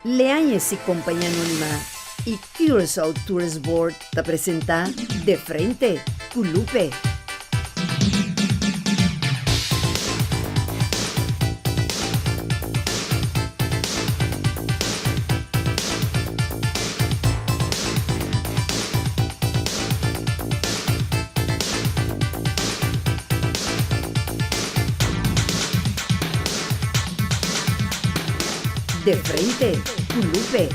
Leanhese Companhia Anônima e Curaçao Tourist Board te apresenta De Frente com Lupe. De Frente com Lupe.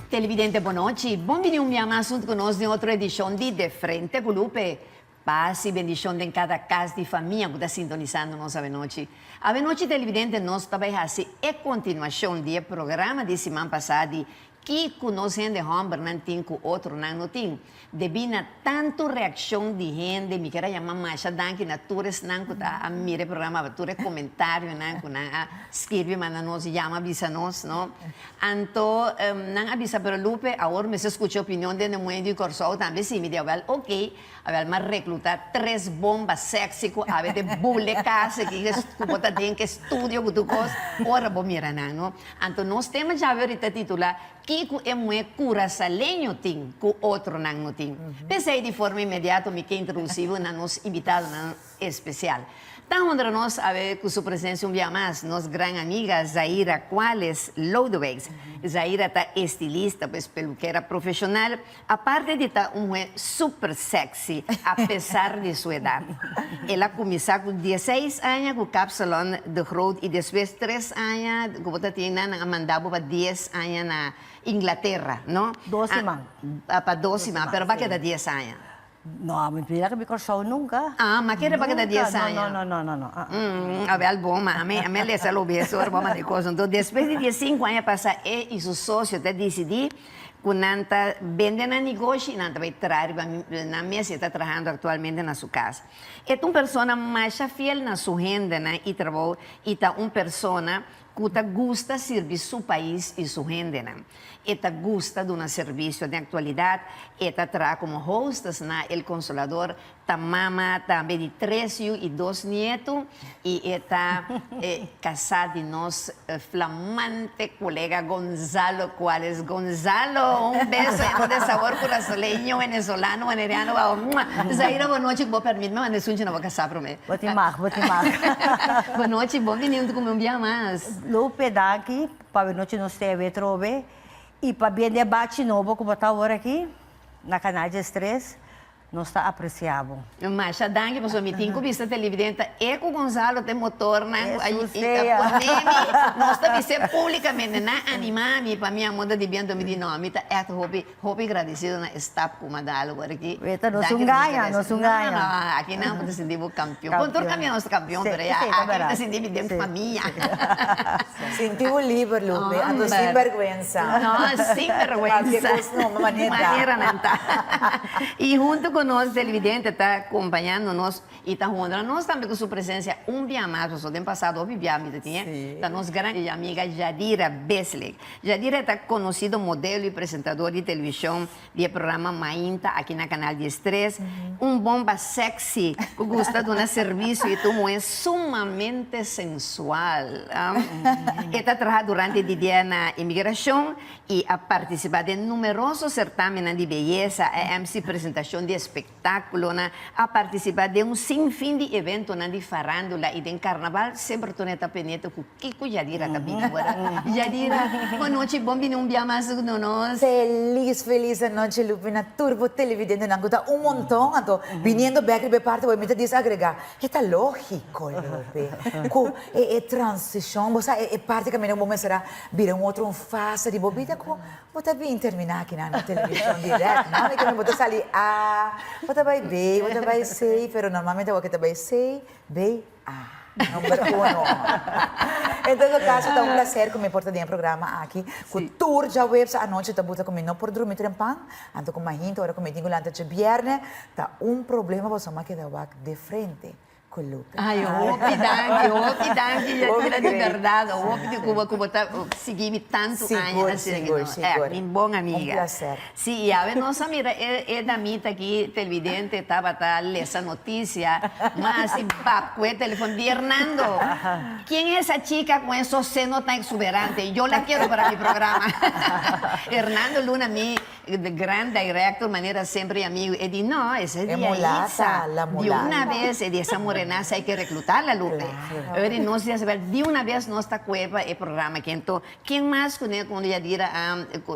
Televidente, boa noite. Bem-vindo a mais junto conosco em outra edição de Frente com Lupe. Paz e bendição em cada casa de família que está sintonizando nós a noite. A noite, televidente, nós também fazemos a continuação do programa de semana passada que conhecem de homem não tem com outro não tem. Devido a tanto reação de gente, me quero chamar mais a danke na todos não que tá a mire programa, todos comentário não que na escreve mas nós chama avisa nós, não. Então, não avisa para Lupe, agora me se escuta a opinião de mulher de Curaçao também sim me deu ok, avel mas reclutar 3 bombas sexy com a de bule casa que bota tem que estúdio que tu cos, ora bom mira não. Então nós temos já verita titular que é mulher curaçalenho tem com outro não tem. Pensei de forma imediata me que introduziu na nosso invitado especial. Então, onde nós, a ver, com sua presença um dia mais, nossa grande amiga Zaira Quales Lodewegs. Zaira está estilista, pues, peluqueira profissional, a parte de estar uma mulher super sexy, apesar de sua idade. Ela começou com 16 anos com o Cap Salon de Groot e depois 3 anos, como você tinha, na mandava para 10 anos na Inglaterra, não? 12 man. Para 12 man, pero para que 10 anos? No, mi pila que me Curaçao nunca. Ah, ma che pa che da 10 años? No. Vabbè, bom, ma a me le sa lo beso, ora de cosa. Então, depois de 5 anos passar, e seu sócio até decidir que nanta vende na negócio e nanta vai trazer na mesa está trabalhando atualmente na sua casa. É uma pessoa mais fiel na sua renda, né? E trabalha e tá uma pessoa que gosta de servir seu país e sua renda, né? Esta gosta de um serviço de atualidade, esta traz como hostess na El Consolador, ta mama também de 3 filhos e 2 netos, e esta casada de nosso flamante colega Gonzalo Quales. Gonzalo, beijo de sabor curaçalenho, venezolano, maneriano, Zaira, boa noite, boa permite, mas nesse não vou casar para mim. Vou te mar. Boa noite, bom vindo com um dia mais. Lupe daqui, para noite nós teve trove, e para bem debate novo, como está agora aqui, na canal de Estresse, nós está apreciável. Mas a danke para o meeting com vista televidente, é com Gonzalo tem motor, né? Nós também ser publicamente, né? Animar-me para minha moda de bem do de nome, tá? É hobby agradecido na staff como dalo agora aqui. Eita, nós um ganha. Não, aqui não pode sentir o campeão. Contor também é nosso campeão, mas aqui não sentir de família. Sentiu o livro, Lupe, ando sem vergüenza. Não, sem vergüenza. Não, maneira não tá. E junto conosco, televidente, está acompanhando nós e está honrando nós também com sua presença um dia mais, pessoal, tem passado, ouvi bem, tinha? Está nossa grande amiga Jadira Beslik. Jadira está conhecida modelo e apresentadora de televisão do programa Mainta, aqui na canal de Estresse. Bomba sexy, que gosta de um serviço e tu é sumamente sensual. Está trabalhando durante o dia na imigração e a participar de numerosos certámenes de beleza, a MC apresentação de espetáculo, a participar de sinfim de eventos de farándula e de carnaval, sempre estou nesta peneta com Kiko Jadira também agora. Jadira, boa noite, bom vir um dia mais com nós. Feliz noite, Lupe, na Turbo Televidente, não gusta montão, então, viniendo back de parte, vou me desagregar. Está lógico, Lupe. É transição, você é parte que não vamos será vir outro fase de bobida, como você vem terminar aqui na televisão direto, não? Que não vou sair você vai B, você vai C, mas normalmente você vai C, B, A. Número 1. Em todo caso, é um prazer que me porta de programa aqui. Com o tour já web à noite, está buta comigo por dormir trempang. Então, com a gente, agora comigo lá de viernes, tá problema você me queda de frente con Lupe. Ai, hopi danki, Yadira, de verdade. Hopi de Cuba tá seguindo tanto anos. Seguro. Minha boa amiga. Prazer. Sim, a nossa mira é da mita aqui, televidente, estava essa notícia, mas se bacou o telefone de Hernando. Quem é essa chica com esse seno tão exuberante? Eu la quero para meu programa. Hernando Luna, mi grande director, maneira sempre amigo, e diz, não, essa é de mulata, la de mulata. uma vez, de essa morenaça, hay que reclutarla, Lupe. Agora, nós já sabemos, de uma vez, nós está cueva o programa aqui. Então, quem mais conhece, quando Yadira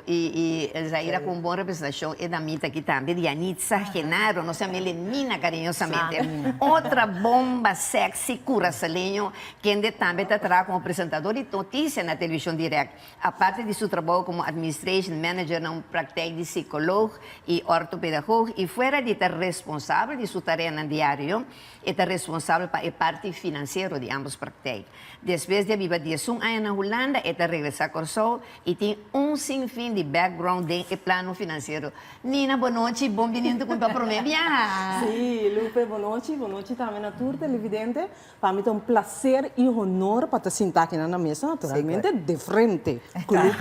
e Zaira com boa representação, é da mita aqui também, de Anitza Genaro, nossa melenina carinhosamente. Outra bomba sexy, curaçalenho, que também está como apresentador de notícia na televisão direta. A parte de seu trabalho como administration manager, na prática de psicólogo e ortopedagogo, e fora de estar responsável de sua tarefa no diário, está responsável para a parte financeira de ambas práticas. Depois de viver 11 anos na Holanda, está regressar a Corsol e tem sinfim de background de plano financeiro. Nina, boa noite, bem-vindo com o programa. Sim, Lupe, boa noite também a tour televidente. Para mim é um prazer e honor para te sentar aqui na mesa, naturalmente, de frente. Com Lupe.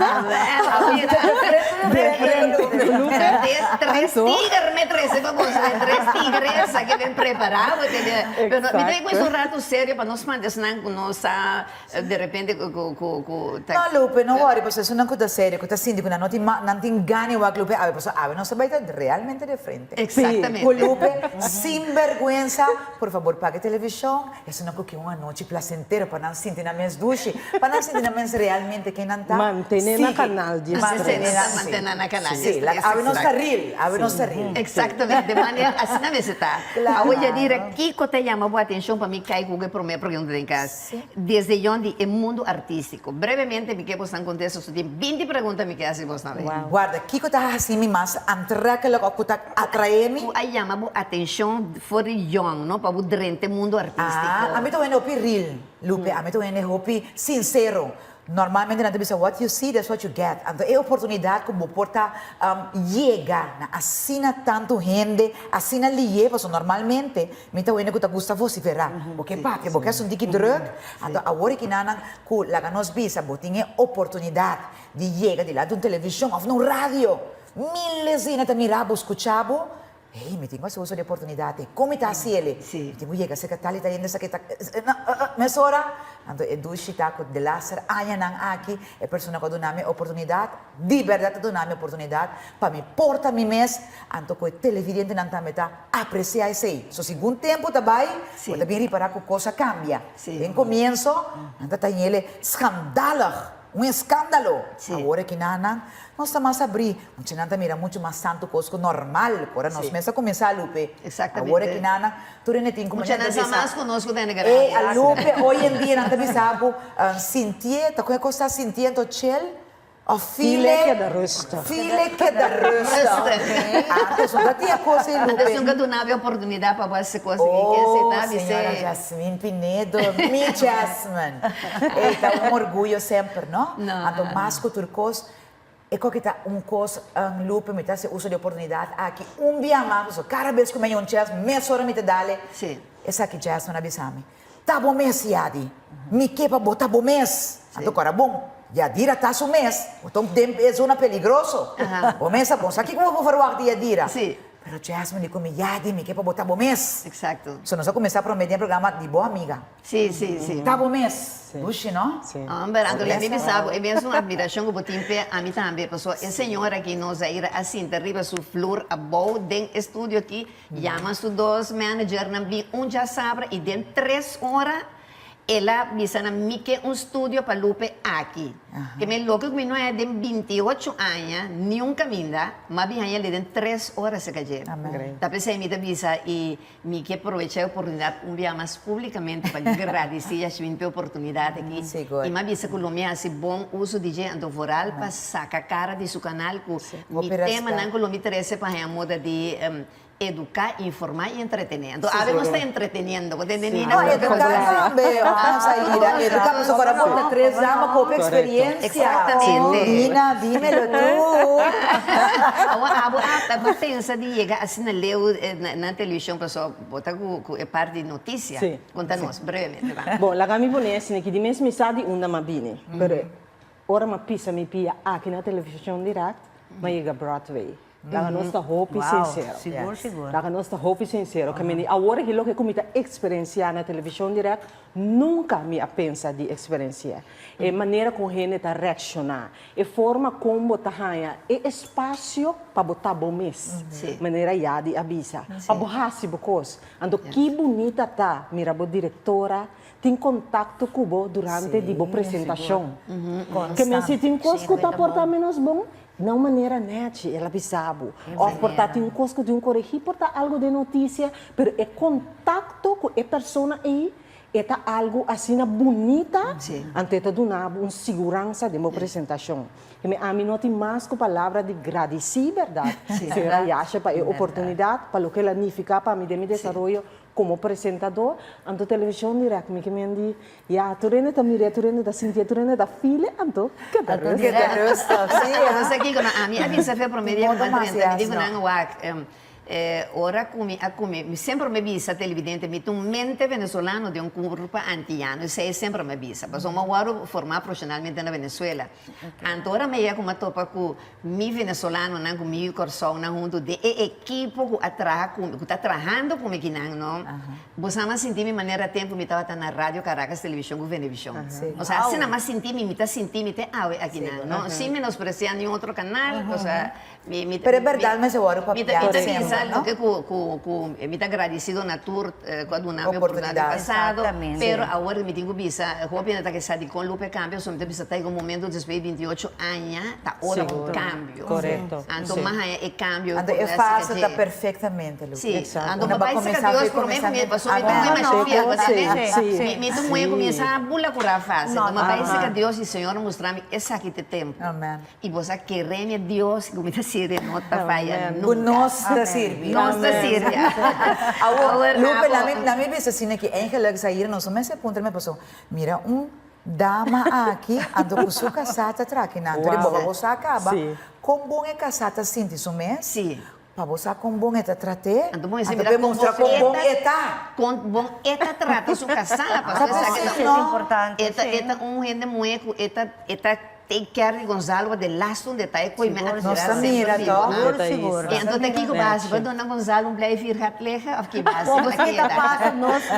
Três tigres, vamos ver, três tigres que vem preparado. Me tem coisa um rato sério para nós manter, senão nós, de repente, No, Lupe, no worry, pues es una cosa seria, cosa sindi, no ti ingani wa Lupe, a ver, pues a ver, no se va realmente de frente. Exactamente. Con Lupe, sin vergüenza, por favor, pague televisión, es una cosa una noche placentera para no sentir na mes duche, para no sentir na mes realmente que não tá. Mantener na canal de mantener na canal. Sí, abre nos reel. Exatamente, de maneira assim na mesa está. A olha dire que te chama boa atenção para mim cai com o primeiro pergunta em casa. Desde onde é mundo artístico. Brevemente, me que você acontece, você tem 20 perguntas me que assim você não vê. Guarda, Kiko tá assim me mas antraque lo que tá atraeme. Aí chama boa atenção for young, não para o durante mundo artístico. A mim também é o real, Lupe, a mim também é o sincero. Normalmente, na televisão, what you see, that's what you get. Então, é a oportunidade que você pode chegar, assina tanto gente, assina liye, porque normalmente, me está vendo que gusta vociferar. Porque, porque é um dique druk. Então, agora que nós nos visa, você tem a oportunidade de chegar de lá de uma televisão, ou de rádio. Miles de gente mirava, escutava. Hey, me tengo ese uso de oportunidad. ¿Cómo está así él? Sí. Me tengo llega ese tal está yendo esa que está mesora. Ando e dushita ko de láser aya nang aki e persona ko doname oportunidad, de verdad doname oportunidad para me porta mi mes, anto ko televidente nang tameta aprecia ese. So segundo tempo tabay, Sí. pode bem reparar que a coisa cambia. Sí. En comienzo, anda tanyele escandalo. Um escândalo. Sí. Agora que nana, nós estamos a abrir. Muita gente mira muito mais santo coisa normal. Agora nós começamos a começar a Lupe. Exatamente. Agora que nana, tu não tem como Mucha nasa mais conosco dentro da E a garagem. Lupe, hoje em dia, não tem sabe, sentir, tá com a coisa sentindo, chel, o File que da resta. File que da resta. Antes, não tinha coisa, Lupe. Antes nunca donava oportunidade para fazer coisa Oh, que você senhora Jasmine Pinedo, mi Jasmine. Está um orgulho sempre, não? Não. Então, mais que turcos, é que está coisa, Lupe, me se uso de oportunidade aqui. Dia mais, cada vez que me um Jasmine, me sora me te dale. Sim. Essa aqui, Jasmine, avisame. Tá bom mês, Yadi. Me quepa botar bom mês. Então, agora, bom. Yadira está su mês. Então, é zona peligroso. O mês é bom. Sabe como eu vou falar de Yadira? Sim. Pero Jasmine, como Yadi, me quepa botar bom mês. Exato. Se nós vamos começar a prometer um programa de boa amiga. Sim, sim, sim. Tá bom mês? Puxa, não? Sim. Pero le mi sabe, é mesmo uma admiração que botim pé a mim também, pessoal. A senhora que nos aí assim, arriba su flor a boa den estúdio aqui, chama su dos manager na bi já sabe e den 3 horas ela visa na mim que estúdio para Lupe aqui. Que me louco que não é de 28 anos, nenhum caminho, mas bem ele den 3 horas se cair. Amém. Tá pensando me visa e me que aproveitar a oportunidade dia mais publicamente para agradecer a oportunidade aqui. Seguro. E mais visa que o homem hace bom uso de gente antovoral para sacar a cara de seu canal que Vou me pegar tema esta. não que o me interessa para a moda de educar, informar y entretener. Entonces, a veces no está entreteniendo, porque de niña Ah, educar também. Saíra. Educar, mas agora bota 3 anos com experiência. Exatamente. Dina, dímelo tú. Agora pensa de chegar assim na televisão, pessoal, botar com parte de notícia. Sim. Conta-nos, brevemente, va. Bom, la gami bonesi ne che di mes mi sa di una ma bine. Però ora ma pisa mi pia aqui na televisão direct, ma chega Broadway. La nostra hope sincero. Seguro. La nostra hope sincero. Que me agora que lo que comita experienciar na televisão direct, nunca me a pensa de experienciar. É maneira como gente tá reaccionar, é forma como botar hanha, é espaço para botar bom mês. Maneira já de avisa. Para borrar se bocos. Ando que bonita tá, mira bo diretora, tem contato com bo durante de bo apresentação. Que me se tem coisa que tá portar menos bom. Não maneira net, ela bisabo. Ou portar tem coisa de corrigir, portar algo de notícia, pero é contato com a pessoa aí, é algo assim bonita, ante do nabo, segurança de uma apresentação. E a mim não tem mais que palavra de agradecer, verdade? Se ela acha para a oportunidade, para o que ela significa para mim de meu desenvolvimento como apresentador, ante televisão direct, me que me diz, já, tu rende da mira, tu rende da Cintia, tu rende da filha, então, que da Que te gusta, sí. Entonces aquí, a mí a mí se fue promedio como 30, me digo, ora come sempre me visa televidente, mi tu mente venezuelano de un grupo antiano, e sempre me visa, mas eu moro formar profissionalmente na Venezuela. Agora me ia como topa com mi venezuelano, não comigo, corso, não junto de equipo que está trabalhando comigo, não. Você não sentir minha maneira tempo me estava na rádio Caracas televisão com Venevisión. O sea, assim não mais sentir me está sentir me tem aqui não. Sem menospreciar nenhum outro canal, o sea, Pero es verdad, me seguro para me está agradecido na tour quando uma oportunidade passado, pero agora me tenho visa, hope na que sabe com Lupe cambio, só me visa tá em um momento depois de 28 anos, tá hora um cambio. Correto. Então mais é cambio. Ando é fácil, está perfeitamente, Lu. Sim, ando papai se que Deus por mim me passou me como mais chefia, você me tu mãe começa a bula curar fácil. Então papai se que Deus e Senhor mostrar-me essa aqui de tempo. Amém. E você querer Deus, como está sendo, não tá falha nunca. Nossa Silvia. Nossa Silvia. Lupe, na minha vez assim que eigenlijk sair, não só me se punto me passou. Mira, dama aqui, ando com sua casata traquina. Então, você acaba. Com bom é casata sinti isso mesmo? Sim. Para você com bom é trate. Ando bom esse mira com bom eta. Com bom eta trata sua casala, para Isso é importante. Eta gente muito eta take care de Gonzalo de lasto de tai coi me Nossa mira, Seguro. Então aqui que base, quando Dona Gonzalo blij vir gaat liggen, of que base. Como que passa,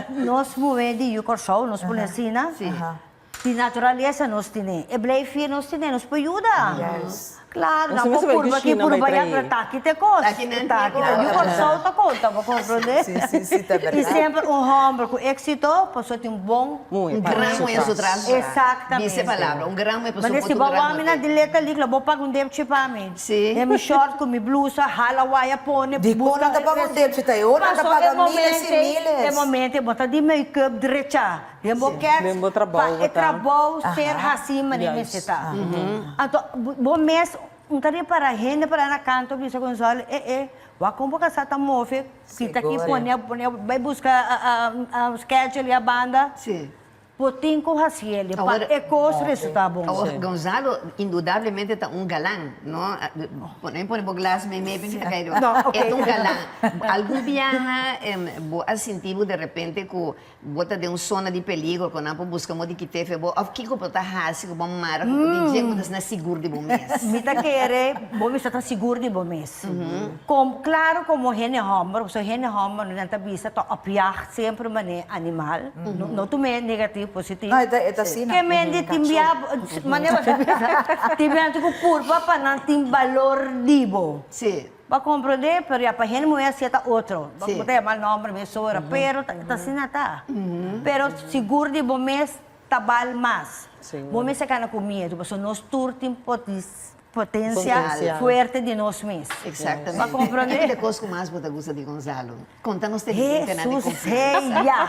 nós movemos de Yucor nós polacina. De natureza nós temos. E blij vir nós temos, nós pode ajudar. Claro, não por curva aqui por baixo para aqui te costa. Aqui Yucor tá conta, vou compreender. Sim, tá verdade. E sempre homem com êxito, passou tem bom. Gramo em seu traço. Exatamente. Dice palavra, gramo é Mas nesse bawa mina dileta ligla, vou pagar debit para mim. Sim. É mi short com mi blusa, hala waya pone. Di ko na tapag ang debit tayo, na tapag ang miles e miles. De momento, bota di make-up direcha. Lembro que é trabalho ser assim, mas necessita. Então, bom mês, taria para a gente, para na canto, bisa Gonzalo, vai convocar sa tamofe, kita aqui, vai buscar a schedule e a banda. Sim. Potem com Raciele, para coisa resultado bom. Gonzalo, indudablemente, está galã, não? Nem põe por glass, me pensa que é galã. Algum viaja, boa sentido de repente que bota de zona de perigo, quando não buscamos de que teve, of que que botar raci, que bom mara, que dizer que não seguro de bom mês. Me tá querer, bom mês está seguro de bom mês. Claro, como rene homem, se rene homem não tá vista, tá apiar sempre mané animal, não tu me negativo positivo. Não, é assim. Que mende timbia, maneira timbia tu curva para não tem valor dibo. Sim. Para compreender, pero para gente mulher se tá outro. Vamos botar mal nome, mesora, pero tá assim tá. Pero seguro de bom mês tá bal mais. Bom mês é cana comida, porque nós turtim potência forte de nós mesmos. Exatamente. Para compreender. Que coisa mais você gosta de Gonzalo? Conta-nos de Jesus,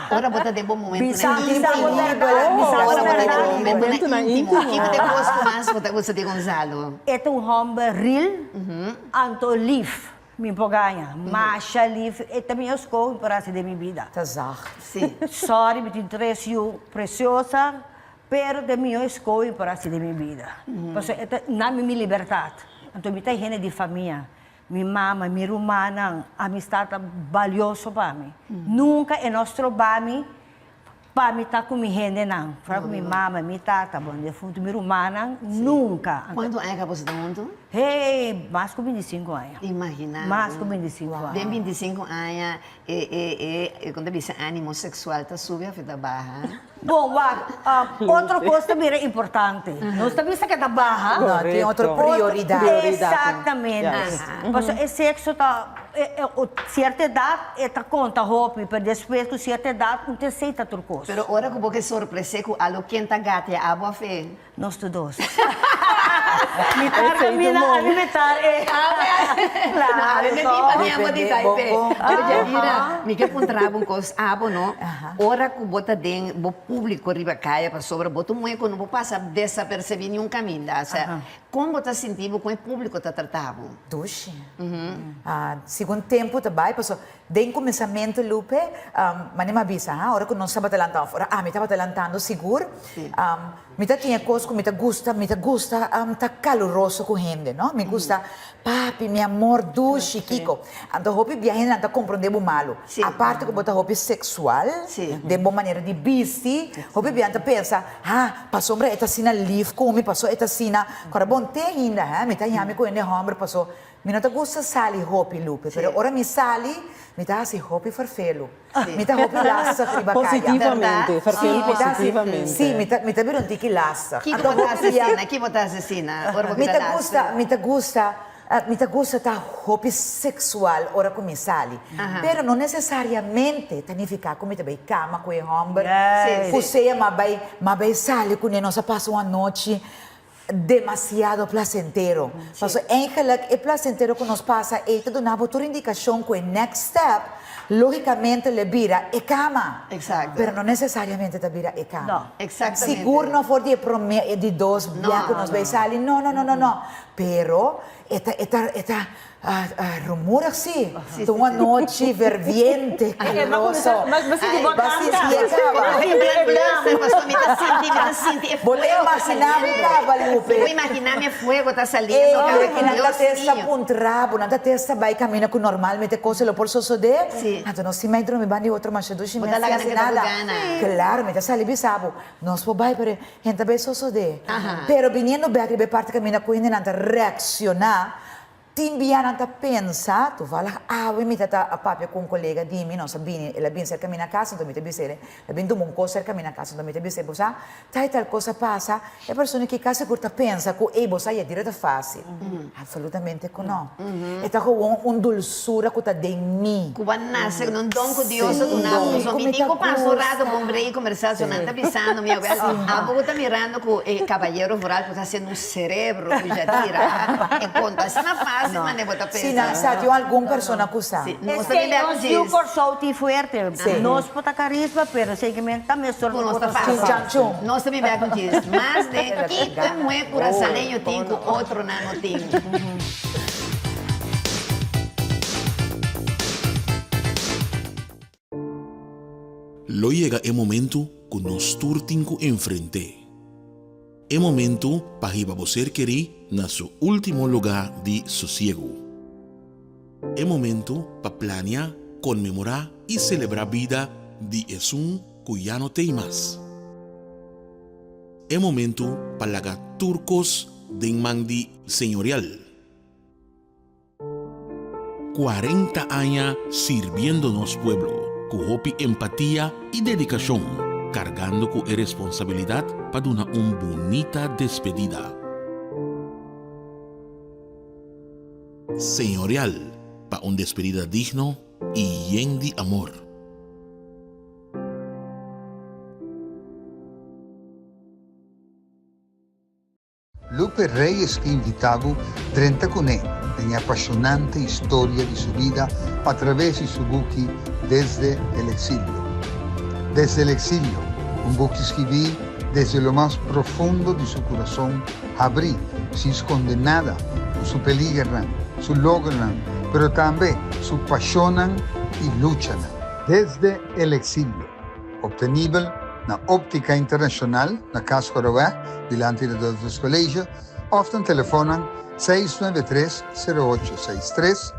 Agora você tem bom momento Bisa íntimo. Agora você tem bom momento na íntimo. Que coisa mais você gosta de Gonzalo? É homem real, anto live. me ganha. Mas ali, e também eu escolho para ser de minha vida. Tá zacht. Sim. Sorry, me interessa preciosa, pero de mim eu escolho para ser de minha vida. Porque na minha liberdade. Então, me tem gente de família. Minha mama, minha irmã, a amistade valiosa para mim. Nunca é nosso para mim tá com minha gente, não. Fala com minha mama, minha tata, bom, defunto, minha irmã, nunca. Quanto anos que você está junto? Hey, mais com 25 anos. Imagina. Mais com 25 anos. Bem 25 anos, quando diz ânimo sexual, está subindo, está baixa. Bom, outra coisa também é importante. Nós também sabemos que está baixa. Não, tem outra prioridade. Exatamente. Porque o sexo está... certa idade, está conta roupa, mas depois com certa idade, não tem aceita outra coisa. Pero ora que você surpresa com a lo que está gata, a boa fé. Nós todos. Militar, alimentar, Claro, me amo de Taipei. Eu já vira, me quer encontrar coisa, não? Ora que bota dentro, o público riba caia para sobre, bota muito, não passa desapercebido nenhum caminho. Como você sentiu com o público está tratado? Duxe. Segundo tempo também, passou. Desde o começamento, Lupe, mas nem me avisa, a hora que nós estava talantando fora, me estava talantando seguro. Me tinha coisa que me gusta, tá caloroso com gente, não? Me gusta, papi, meu amor, duche, Kiko. Então, hopi viagem não tá compreendendo malo. A parte que bota hopi sexual, de boa maneira de bici, hopi viagem pensa, passou para esta cena livre, como passou esta cena, agora bom tem ainda, me tá yami com ele homem passou. Me não gusta sali hopi Lupe, pero ora me sali, me tá assim hopi farfelo. Me tá hopi laça riba caia. Positivamente, farfelo positivamente. Sim, me tá vendo um tiki laça. Que bota assassina? Me gusta tá hopi sexual ora com me sali. Pero não necessariamente significa que me também cama com o homem. Você mas sali com ele, nós passa uma noite demasiado placentero. Porque eigenlijk é placentero que nos passa e te donava outra indicação que o next step, logicamente, le vira e cama. Exato. Pero não necessariamente te vira e cama. Não, exatamente. Seguro não for de dois dias que nos beijamos. Não. Pero, rumor assim. Uma noite ferviente, calorosa. Mas você que bota Vou imaginar um cava, Lupe. Vou imaginar meu fogo está salindo. Que não testa com trabo, não testa vai caminhar com normalmente coisa por sosode. Então não se me me bani outro mas do chime nada. Claro, me tá sali bisabo. Nós vou vai para gente bem sosode. Pero viniendo back de parte caminha com ele não reaccionar. Timbiana ta pensa, tu fala, mi tata a papi con un collega di mi, non sabini, e la bin cerca a casa, non mi te bisere, la bin tu munco cerca a casa, non mi te bisere, bosa, tal cosa passa, e persone che casa curta pensa che bosa è diretta facile. Assolutamente no. E ta con un dulzura che ta de mi. Cuban nasce non don codioso con nato, so mi dico passo rato bombrei conversazione, sta pensando mia a poco sta mirando che caballero foral sta haciendo un cerebro que já tira, e conta essa na fase. Sim, não, sabe, alguma pessoa que usa. Es que nos dio por salto fuerte. Nos pota carisma, pero seguimento também só não está fácil. Nós também vai com isso. Mas de que como é coraçaleño tem com outro não tem. Lo llega el momento que nos turtinco enfrente. El momento para que você querer na su último lugar de sosiego. El momento para planear, conmemorar y celebrar vida de Jesús que ya no tem más. El momento para lagar turcos de mandi señorial. 40 años sirviéndonos pueblo, con hopi empatía y dedicación. Cargando con responsabilidad para una bonita despedida. Señorial, para una despedida digno y lleno de amor. Lupe Reyes que invitaba 30 con él en la apasionante historia de su vida a través de su buque Desde el Exilio. Desde el exilio, un buque escribí desde lo más profundo de su corazón, abrí, sin esconder nada, su peligro, su logro, pero también su apasionan y luchan desde el exilio. Obtenible na Óptica Internacional, na Casa Corová, delante de dos colegios, often telefonan 693-0863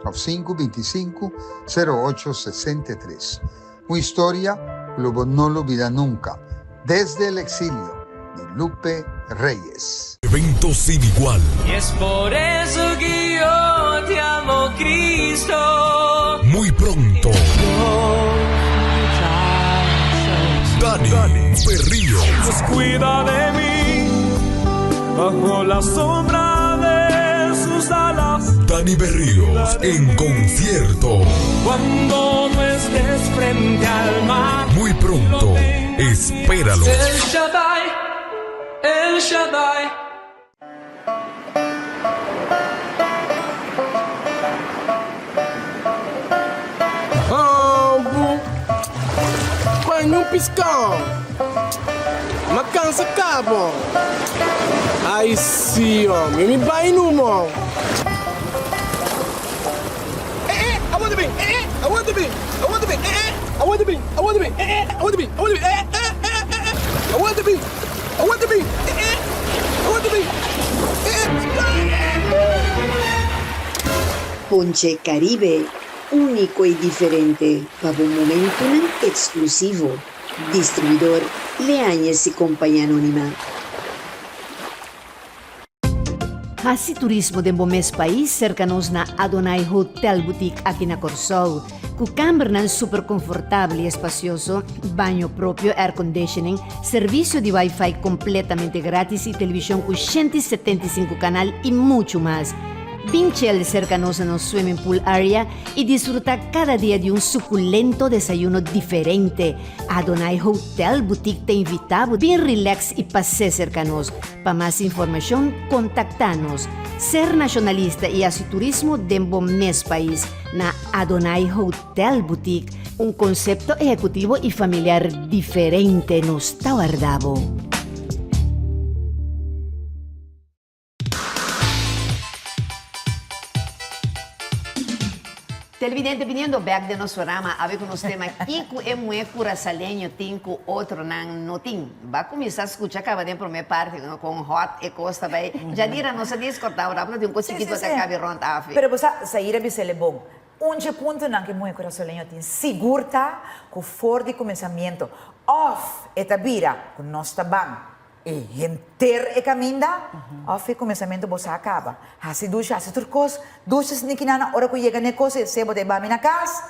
o 525-0863. Una historia que no lo olvida nunca. Desde el exilio, de Lupe Reyes. Evento sin igual. Y es por eso que yo te amo, Cristo. Muy pronto. Dani Berrío. Dios cuida de mí bajo la sombra de sus alas. Dani Berríos en concierto. Cuando no estés frente al mar. Muy pronto. Espéralo. El Shaddai, El Shaddai. Põe um piscão, uma cansa cabo. Aí sim, homem, me vai no mão. I want to be, I want to be, I want to be, I want to be, I want to be, I want to be, I want to be, I want to be, I want to be, I want to be. Ponche Caribe, único y diferente, para un momento exclusivo. Distribuidor Leáñez y Compañía Anónima. Hasi turismo de mes país cercanos na Adonai Hotel Boutique aqui na Corsol, com câmara super confortável e espacioso, banho próprio, air conditioning, serviço de Wi-Fi completamente grátis e televisão com 175 canal e muito mais. Pinchel cercanos no swimming pool area y disfruta cada día de un suculento desayuno diferente. Adonai Hotel Boutique te invitamos bien relax y pase cercanos. Para más información, contactanos. Ser nacionalista y así turismo de mes país na Adonai Hotel Boutique. Un concepto ejecutivo y familiar diferente nos está guardado. Televidente, viniendo back de nosso programa, a ver com os temas Kiko é muito curaçalenho, tinco outro não tem. Vai começar a escutar cada dentro para minha parte, com hot e costa, vai. Já dira nossa discorda, ora, para ter conseguido até cabe ronda a fi. Pero você sair a bicele bom. Ponto não que muito curaçalenho tem segurta com forte começamento. Off etabira com nós tabang. E enter e caminda, off começamento você acaba. Hasi ducha, hasi turcos, duchas ni kinana, ora ko llega ne cose, se bote ba mina cas,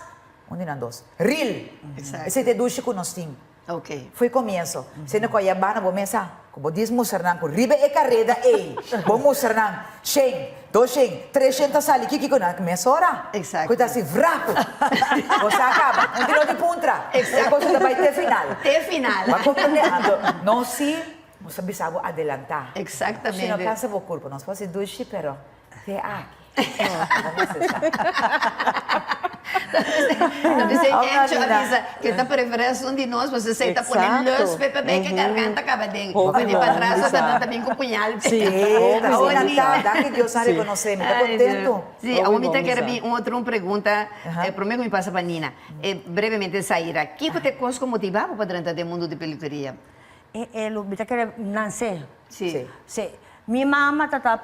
onde não dos. Real. Exacto. Esse te ducha com nós tim. Ok. Foi começo. Se não coia bana bo mesa, ko bodis musarnan ko ribe e carreda e. Bo musarnan, shen, doshen, 300 sali kiki ko na mesa ora. Exacto. Coita si vraco. Você acaba. Onde não te puntra. Exacto. E coisa vai ter final. Ter final. Vai compreendendo. Não se você precisa adelantar. Exatamente. Se não cansa o corpo, não se pode duche, pero te aqui. Você avisa que está preferência de nós, você está ponendo luz, bebê, que a garganta acaba de ir para trás, você também com o punhal. Sim, está adelantada, que Deus sabe reconhecer, me está contento. Sim, a mim quer vir outra pergunta, primeiro me passa para Nina, brevemente Saíra, o que você consegue motivar para dentro do mundo de peluqueria? Lo que quiero nacer. Sí. Sí. Mi mamá estaba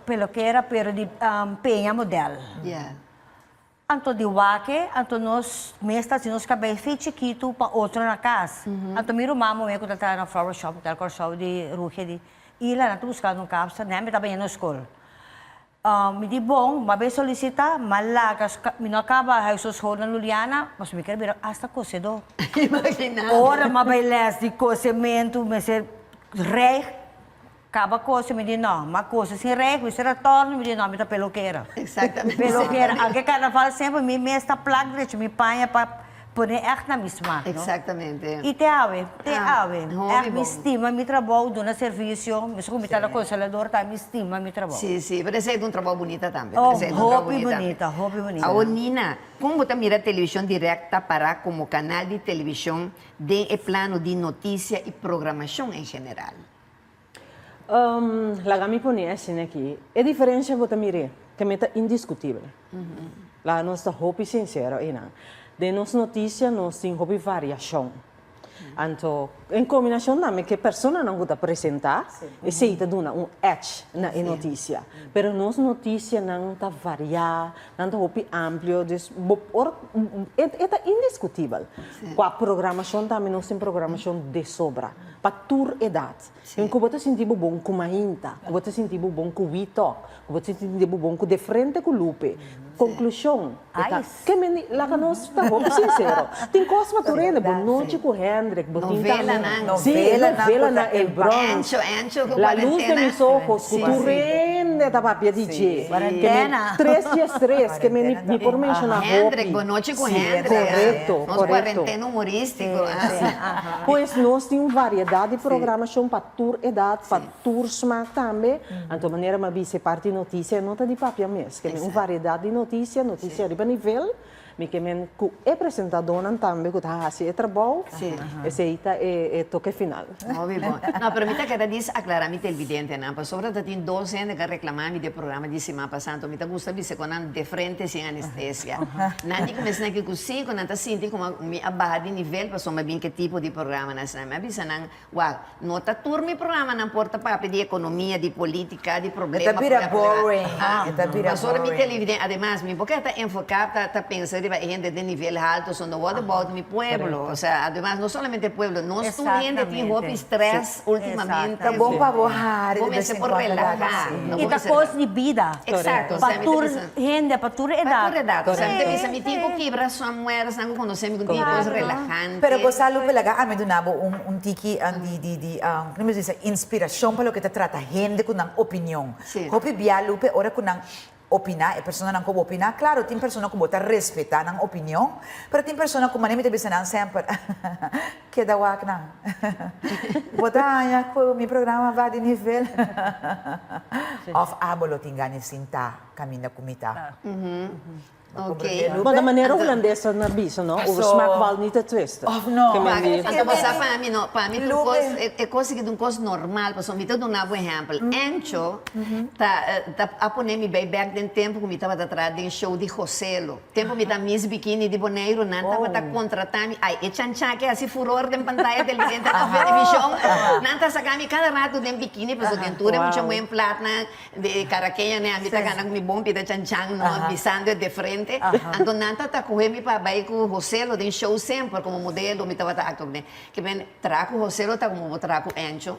peluquera, pero de peña modelo. Yeah. Anto de waque, anto nos mestas e nos cabelos feitos chiquito para outro na casa. Anto miro mamãe eu quando estava na flower shop, no shop de Ruge de e lá na buscando um capsa, né, me estava indo na escola. Me di bom, mas solicita, malagas, me não acaba a sua escola na Luliana, mas me quer ver hasta cocedo. Imagina. Ora, mas les de cozimento, me ser rei, acaba coisa, me di não, mas coisa sem rei, me ser retorno, me di não, me tá peluqueira. Exatamente. Peluqueira, aqui carnaval sempre me mesta placa, me panha para poner echt na misma. Exatamente. E te ave. Me estima, me trabalho, dou serviço, me sou comitado consolador, tá, me estima, me trabalho. Sim, parece que é um trabalho bonito também. Oh, hobby bonita. A Nina, como você mira televisão direta para como canal de televisão de plano de notícia e programação em geral? La gami ponía assim aqui. É diferente você mire. que meta indiscutível. Lá nós está hopi sincero, não. De nos notícias, nós temos hopi variação. Então, em combinação também que a pessoa não pode apresentar, e se está dando edge na notícia. Mas nossa notícia não está variada, não está muito amplo, é indiscutível. Com a programação também, nós temos programação de sobra, para toda idade. Em que você sentir bom com a Inta, você sentir bom com o Vitor, você sentir bom com de frente com o Lupe. Conclusão, que lá que nós estamos sinceros. Tem coisas para tu render, boa noite com o Hendrik, Novela na El Bronx. La luz de mis ojos, que tu rende da papia DJ. Quarentena. 3 dias 3, que me por mencionar Hendrik, boa noite com Hendrik. Correto, Nós correto. quarentena humorístico. Pois nós temos variedade de programação para toda idade, para todo smaak também. Então, maneira uma vez parte notícia, nota de papia mesmo. Que uma variedade de notícia de nível, que é apresentador também, que está assim, é trabalho, esse aí é toque final. Muito bom. Não, pero mita cada diz aclarar mi televidente, não, porque sobre tem 12 anos que reclamar de programa de semana passada, mita gusta de se conan de frente sem anestesia. Nandi começa aqui com 5, não tá sentindo como me abarra de nível, para somar bem que tipo de programa nós não, me avisa não, uau, nota turmi programa não porta papo de economia, de política, de problema. Está bira boring. Está bira Mas sobre mi boring. televidente, además, mi porque está enfocada, está pensando gente de nivel alto, son de what about mi pueblo, o sea, además no solamente el pueblo, no es tu gente tiene un estrés últimamente. Está bom para borrar. Começa por relajar. E da coisa de vida. Exacto. Para tu gente, para tu edad. O sea, me dice, mi tipo quebra sua muera, sangue conocemos com tipo relajante. Pero você Lupe laga me donava tiki como se diz, inspiração para o que te trata gente com uma opinião. Hopi bia Lupe ora com opinar, a pessoa não como opinar, claro, tem pessoa que bota respeitar a opinião, mas tem pessoa que manem te bisa não sempre que da wak não. Bota que meu programa vai de nível. Of abolo tingani sinta caminha comita. Ok. Maar de manier holandesa na biso, no? O smaak wel niet te twisten. Of no. Então, você para mim, é coisa que um coisa normal, para mim, eu dou um exemplo. Encho, tá a poner me bem back den tempo que me estava atrás de show de Roselo. Tempo me tá Miss Bikini de Boneiro, não estava tá contratando, ai, e chancha que assim furor de pantalla televisão, na televisão, não tá sacando cada rato de biquíni, para o dentura muito bem plata de caraqueia, né? A mim tá ganhando me bom pita chanchang, no, pisando de frente. Então, nanta tá correndo para baixo com o Roselo, tem show sempre como modelo, me estava actor, né? Que bem, trago o Roselo tá como trago Encho.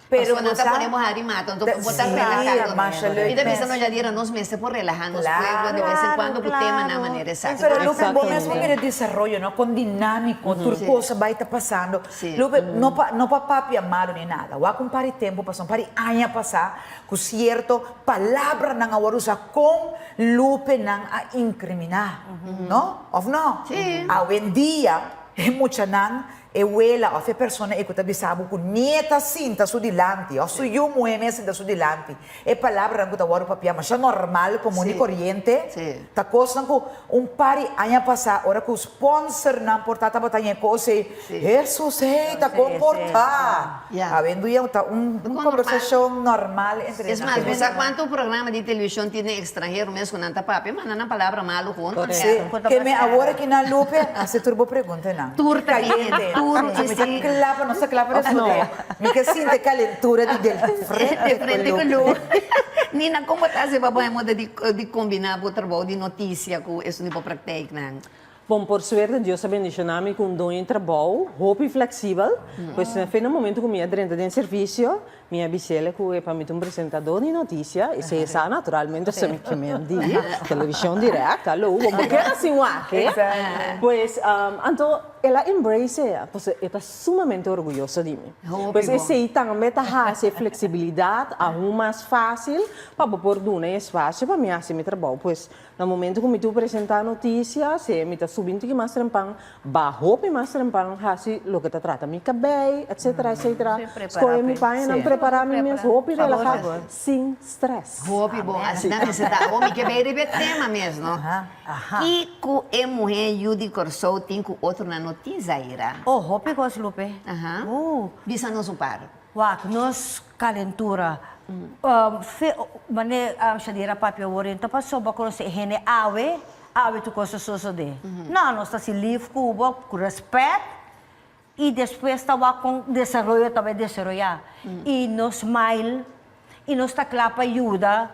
Pero não tá podemos animar, então botar relajado. E depois não já dira nos meses por relajar nos pueblos de vez em quando o tema na maneira exata. Pero Lupe, bom mesmo que desarrollo, no, com dinâmico, tudo coisa vai estar passando. Lupe, não para papi amado nem nada. Wa com pari tempo passou, pari anos passar, com certo palavra não a usar com Lupe não a incriminar, não? Of não? Sim. Hoje em dia é muita não. Ela, a persona que bisabo com nieta sinta su dilante, o su eu mueme sinta su dilante. É palavra que tá waro papia, mas é normal, comum e corrente. Tá coisa que pari aña passar, ora que o sponsor não portar tá botando coisa, Jesus tá comportar. Havendo já uma conversação normal entre nós. Mas você quanto programa de televisão tem estrangeiro mesmo não tá papia, mas não palavra malo junto. Que me agora que na Lupe, se turbo pergunta não. Turta caliente. Clapa, não se clapa de sudor. Me que sinta calentura de frente com o Nina, como está se babamos de combinar o trabalho de notícia com esse nível prático, não? Bom, por suerte, Deus abençoou-me com um dom em trabalho, roupa flexível. Pois, no momento que eu entrei em serviço, minha bisela que é para mim um apresentador de notícia, e se essa naturalmente se me queimando televisão direta, alô, como que assim, ok? Pois, então, ela embrace, pois, está sumamente orgulhosa de mim. Pois, esse aí também está essa flexibilidade, mais fácil, para pôr um espaço para mim fazer meu trabalho. Pois, no momento que eu estou apresentando a notícia, se me está subindo que mais trempang, bajo e mais trempang, assim, o que está tratando, meu cabelo, etc, etc. Escolhe meu pai, não preparar minhas roupas e relaxar, sem stress. Roupa bom, assim, não necessita, homem que vai repetir tema mesmo. E com a mulher Judy Corsou tem com outro na notícia, Ira? Oh, roupa gosto, Lupe. Bisa nos upar. Wak, nos calentura, siya dira papia worin, tapos soba ko sa hene awe tu coisa suceder. Não, nós está se livre com respeito e depois estava com desenvolvimento também desenvolver. E nos smile e nos está claro para ajuda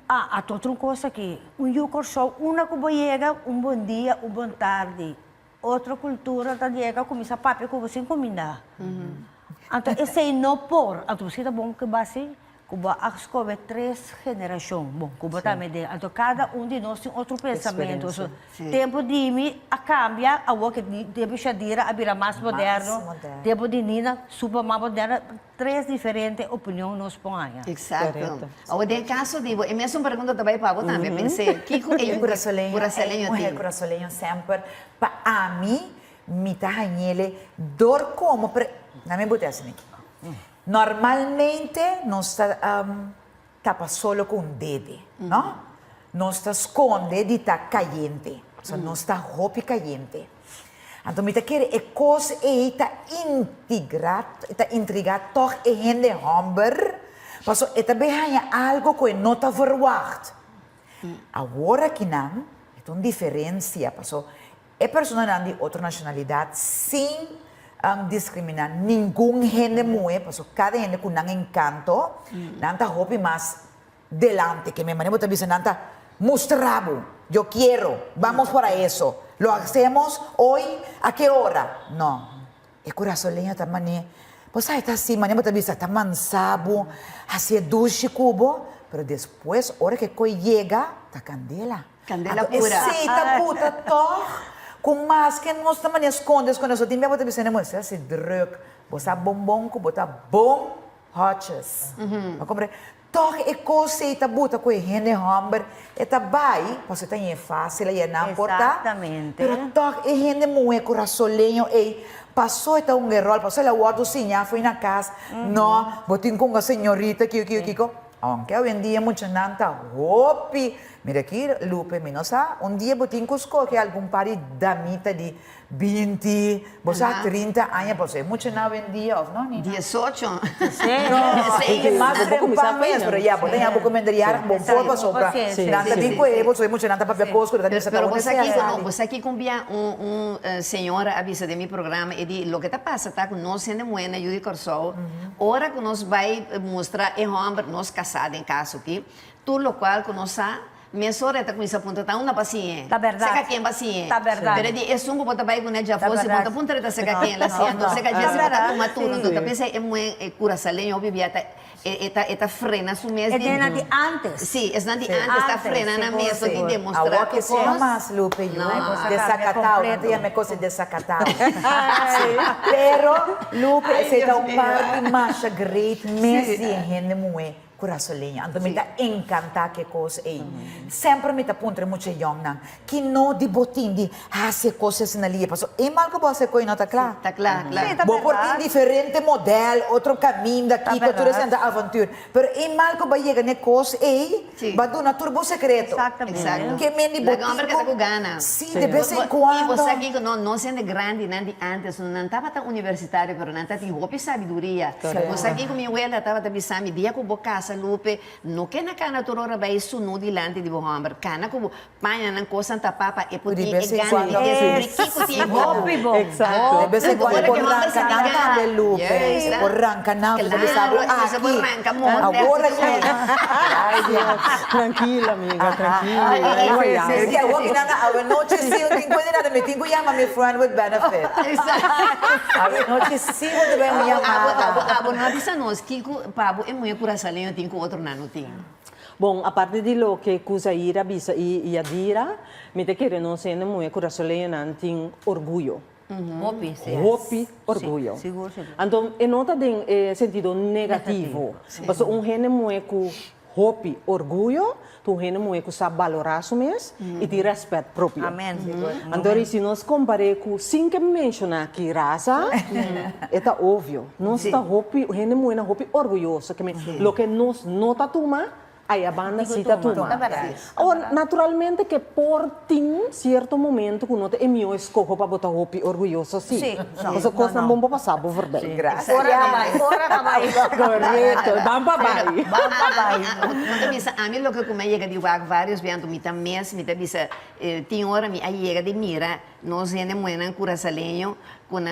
a outra coisa aqui. Yucor só uma que chega, bom dia, bom tarde. Outra cultura tá chega começa papel com você comida. Então esse é não por, então você tá bom que base Cuba escolhe 3 gerações. Bom, Cuba também tem. Então, cada de nós tem outro pensamento. Tempo de mim a cambia, a que tempo de Shadira a vira mais moderno. Tempo de Nina, super mais moderno. 3 diferentes opiniões nos põem. Exato. O de caso, digo, e mesmo pergunta também para você também. Pensei, que é o curaçolenho tem? O curaçolenho sempre, para mim, me tá ganhando dor como, na minha boteia assim. Normalmente não está tapa solo com o dedo, não? Não está esconde de estar caliente, não está roupa caliente. Então, me quer é coisa e está integrado, toch é gente hamburger, mas é também algo que não está verwacht. Agora que não, é uma diferença, porque é pessoa de outra nacionalidade sem discriminar nenhum gente mulher, porque cada gente com um encanto, não está roupa mais delante, que me manejo também não está mostrado, eu quero, vamos para isso, lo hacemos hoy, a que hora? Não, é coraçolinho também, pues aí está assim, manejo também está mansado, assim duche cubo, pero depois, hora que chega, está candela. Candela pura. Sim, está puta, toch. Com mais que nós também escondes quando eu tenho bota pensando mas se druk, botar bombom, botar bom hotches. Toch é coisa e tá bota com gente hamburger, é tá vai, você tem fácil e não importa. Exatamente. Pero toch é gente muito coraçolenho e passou então erro, passou lá o outro sinha foi na casa, não, botin com a senhorita que aunque hoy en día mucha nanta hopi. Mira aquí, Lupe, minosa, un día botín Cusco que algún pari damita de 20, bosa 30 años, pues es mucho na hoy en día, ¿no? 18. No, es más de un mes, pero ya, pues tenía poco mendriar, bon polvo sopra. Nanta dinco pues soy mucho nanta papel Cusco, también se Pero você aqui cumpria senhora avisa de mi programa e de lo que tá passa, tá com nós sendo moena Judy Corsol, hora que nós vai mostrar e homem nós casados em casa aqui, tudo lo qual que nós minha senhora está com essa ponta, está uma paciente. Tá verdade. Seca quem paciente. Tá verdade. Pero de é bota vai com né já fosse ponta ponta está seca quem lá assim, então seca já se bota com maturo, então tá pensa é muito curaçalenho, obviamente está frena su mês. É de antes. Sim, é de antes, está frena na mesa de demonstrar. Agora que se mais, Lupe, desacatado, não tem a coisa desacatado. Pero, Lupe, essa é uma parte mais great, mesmo gente muito. Coraçolinha, então me dá encantar que coisa é. Sempre me dá ponto muito young não, que não de botim de fazer coisas na linha, passou. E mal que você coi não tá claro? Tá claro, claro. Vou por diferente modelo, outro caminho daqui, que tudo é aventura. Pero e mal que vai chegar na coisa é, vai dar um turbo secreto. Exatamente. Que me de botim. La hombre que tá com gana. Sim, de vez em quando. E você aqui não sendo grande, não de antes, não estava tão universitário, pero não tinha roupa e sabedoria. Você aqui com minha abuela estava também sabe dia com boca Lupe, no que na cana turora vai sunu dilante de bohamber, cana como panha nang kosan tapapa e puti e gani e riquito ti Exato. Exato. De vez em quando porranca na de Lupe, porranca na de sabe aqui. Agora Tranquila, amiga, tranquila. Porque eu que na noite sim, não tem nada, me tenho chama my friend with benefit. A noite sim, eu devia me chamar. Abo não disse nós que pabo é muito curaçalenho tem com outro nano tem. Bom, a parte de lo que Kuzaira bisa e a dira, me te quer não ser muito coraçolenho não tem orgulho. Hopi, orgulho. Seguro. Então, é nota de sentido negativo. Mas gente muito hopi, orgulho, tu gente muito sabe valorar su mês e te respeito próprio. Amém. Então, se nós comparamos sem que mencionar que raça, é óbvio. Nós está hopi, gente muito hopi orgulhoso, que lo que nós nota toma aí a banda cita tuma. verdade. Agora, naturalmente que por tem certo momento que nós é meu escojo para botar roupa orgulhoso, sim. Sim, sim. Essa coisa não vamos passar, por verdade. Graças. Fora na vai. Correto, vamos para baixo. A mim, lo que como chega de vários ventos, me tá mês, me tá bisa, tem hora me aí chega de mira, nós gente moena em curaçalenho, quando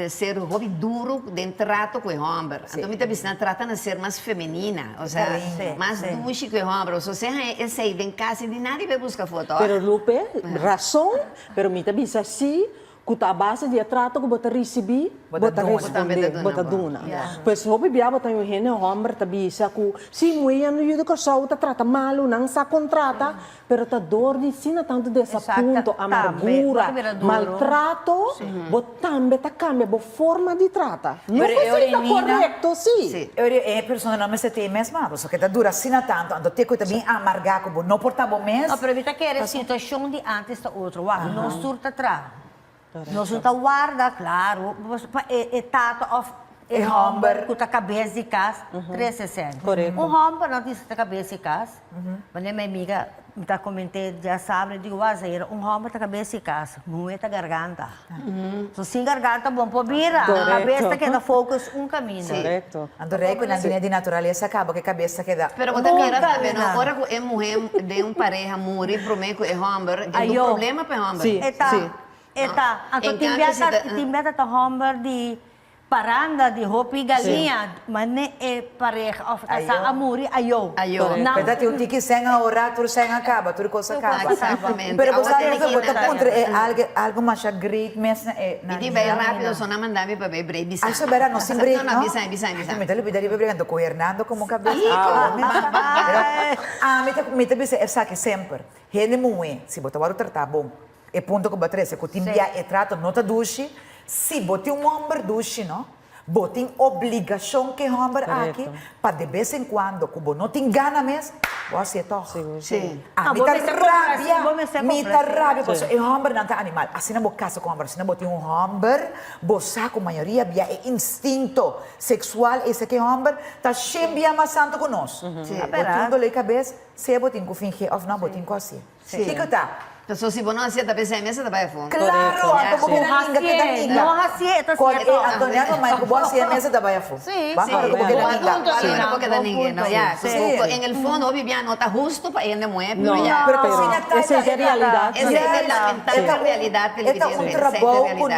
ser hobby duro de trato com o homem. Então me tá bisa trata de ser mais feminina, ou seja, mais duche com o homem. Ou seja, esse aí em casa de nada vai buscar foto. Pero Lupe, razão, pero me tá bisa sim, que a base de trato que você receber, você responder, você duna. Pois hobby biaba tem o gene homem tá bisa que se mulher no educação tá trata mal, não sa contrata, pero tá dor de sina tanto dessa ponto, amargura, maltrato, você também tá cambia a forma de trata. Não é correto, sim. É personalmente se tem mesmo, só que tá dura sina tanto, então tem que também amargar como não portava mesmo. Não, pero evita que era situação de antes da outra. Não surta atrás. Não surta guarda, claro. É tato of É homem. com a cabeça de casa, 360. Correto. Homem não tem a cabeça de casa. Mas minha amiga me tá comentando, já sabe, eu digo, Zaira, homem tem a cabeça de casa, não é a garganta. So, sem garganta, bom, pô, vira. A cabeça que dá focus, caminho. Correto. Andorei com a linha de natureza acaba que a cabeça queda. Pero você mira também, não? Agora que é mulher de pareja morrer por meio que é homem, é um problema para o homem. Sim. Então, timbeta tá homem de paranda, de roupa e galinha, mas não é pareja, essa amor, ayo. Não. Verdade, o tiki sem a orar, tudo sem acaba, tudo coisa acaba. Exatamente. Pero você Agora sabe tem que que contra é algo mais great mesmo é. E de bem rápido, só não mandava para ver break. Ah, isso era não sem break, não? não? Bisa. Me tá libidari bebendo com o Hernando como cabeça. Me tá bisa é sabe sempre. Ele muito, se botar o tratar bom. É ponto que bater, se cotimbia é trato nota duche, se botar homem duche, não? Botem obrigação que homem aqui, para de vez em quando, como não tem gana mesmo, você é todo. Sim. Me tá rabia, porque o homem não tá animal. Assim não vou casar com o homem, assim não botem homem, você com a maioria é instinto sexual, esse que homem tá sempre mais santo conosco. Botem dor de cabeça, se botem com fingir, ou não botem com assim. Que tá? Então, se você não aceita a pessoa, você vai a fundo. Claro, como que ninga. Não aceita, Antoniano, mas como assim a mesa da baia fu. Sim, como que ninga. Porque da ninguém, não é? Em el fondo, obviamente, não está justo para ele mulher, Pero essa é a realidade. Essa é a lamentável realidade que ele Esta um trabalho que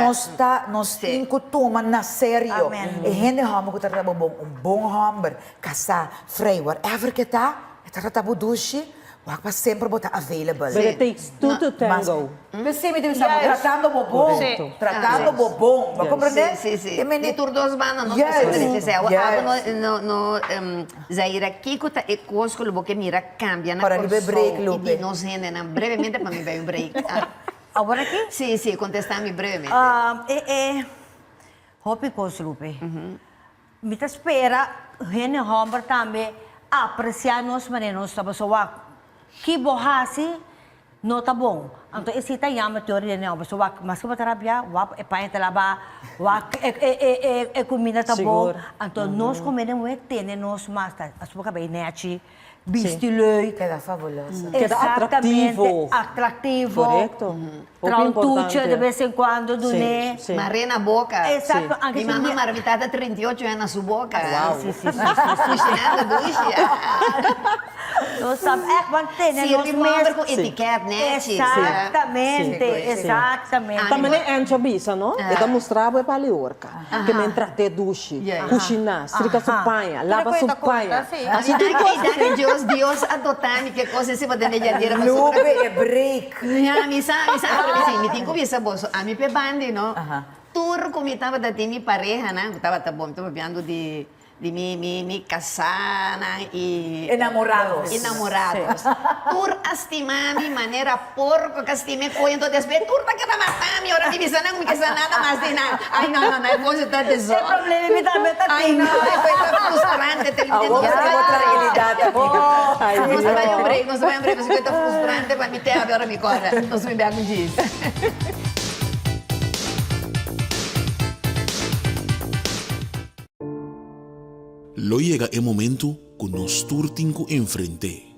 nós temos que tomar na sério. E gente homem que trabalha bom homem, casar, frei, whatever que tá duche. Para sempre botar available. But it takes two to tango. Você me deve estar tratando bobão. Tratando bobão. Vai compreender? Sim. E tur dos bandas, não se no Zaira, Kiko tá e cosco, lo que mira, cambia na corso. E nos rende brevemente para me ver um break. Agora aqui? Sim, contestar-me brevemente. Hopi cosco, Lupe. Me tá espera, gente homem também, apreciar nos manenos, estava só que borrasse não tá bom. Então esse tá yama teoria não, mas que terapia, é para entrar lá, é comida tá bom. Então nós comemos é ter nós mais tá, as pouca bem net, bistilei, queda fabuloso. Queda atrativo. Correto. Trautucha de vez em quando do né. Marre na boca. Exato. Minha mamãe marmitada 38 anos na sua boca. Sim. Nada duche. Não sabe, mantém, né? Sim, mesmo com etiqueta, né? Exatamente. Também é anchovisa, não? É da mostrar é para liorca. Que me entrate duche, cozinhar, strica supanha, lava supanha. Assim tudo coisa. Deus adotar-me que coisa se pode negar. Lupe é break. Misa, me tem que ver bolso. A mim pe bandi, não? Tur como estava da minha pareja, né? Estava bom, estava falando de me casar e enamorados. Tur estimar de maneira porco que estimei coi então despe tur tá querendo matar me ora divisa não me casar nada mais de nada. Ai não, é coisa tá de só. É problema me também tá. Ai não, é coisa frustrante televisão. Outra realidade. Não se vai um break, mas coisa frustrante para me ter agora me corre. Não se me bebe com disso. Lo llega el momento que nos turtinco enfrente.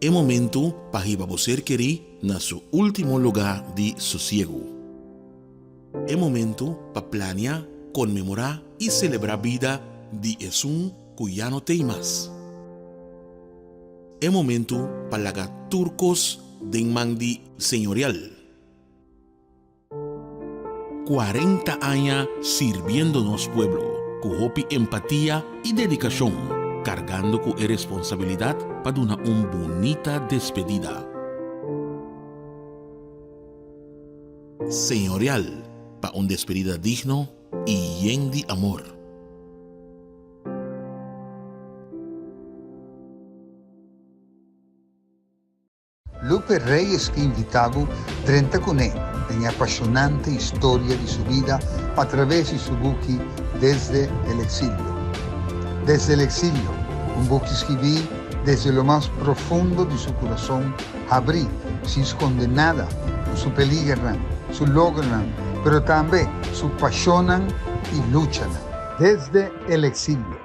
É momento para você querer na seu último lugar de sossego. É momento para planear, comemorar e celebrar a vida de Jesus que já não tem mais. É momento para lagar turcos de mandi señorial. 40 años sirviendo nos pueblo, con hopi empatía y dedicación, cargando con responsabilidad para una bonita despedida. Señorial, para una despedida digno y lleno de amor. Lupe Reyes que invitavo 30 con él en la apasionante historia de su vida a través de su buque Desde el Exilio. Desde el Exilio, un buque que escribí desde lo más profundo de su corazón, abrí, se esconde nada, su peligran, su logran, pero también su apasionan y luchan. Desde el Exilio,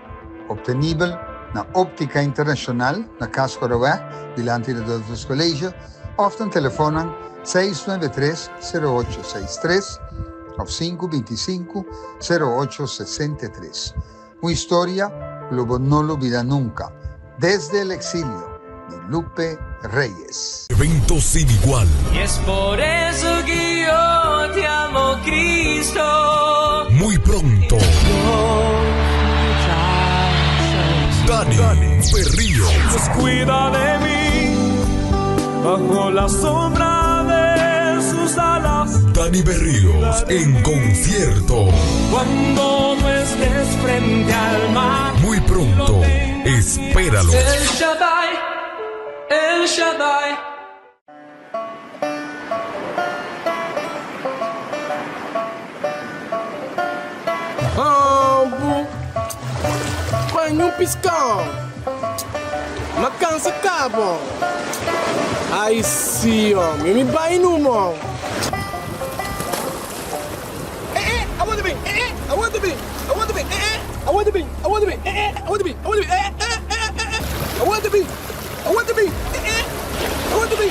obtenible na Óptica Internacional, na Casco Roé, delante de dos colegios, often telefonan 693-0863 o 525-0863. Una historia que no lo olvida nunca. Desde el Exilio, de Lupe Reyes. Evento sin igual. Y es por eso que yo te amo, Cristo. Muy pronto. Dani Berrío. Dios cuida de mí bajo la sombra de sus alas. Dani Berríos en concierto. Cuando no estés frente al mar. Muy pronto. Espéralo. El Shaddai, El Shaddai. Põe um piscão. Não cansa cabo. Aí sim, homem. Me vai no mão. I want to be. I want to be. I want to be. I want to be. I want to be. I want to be. I want to be. I want to be. I want to be. I want to be.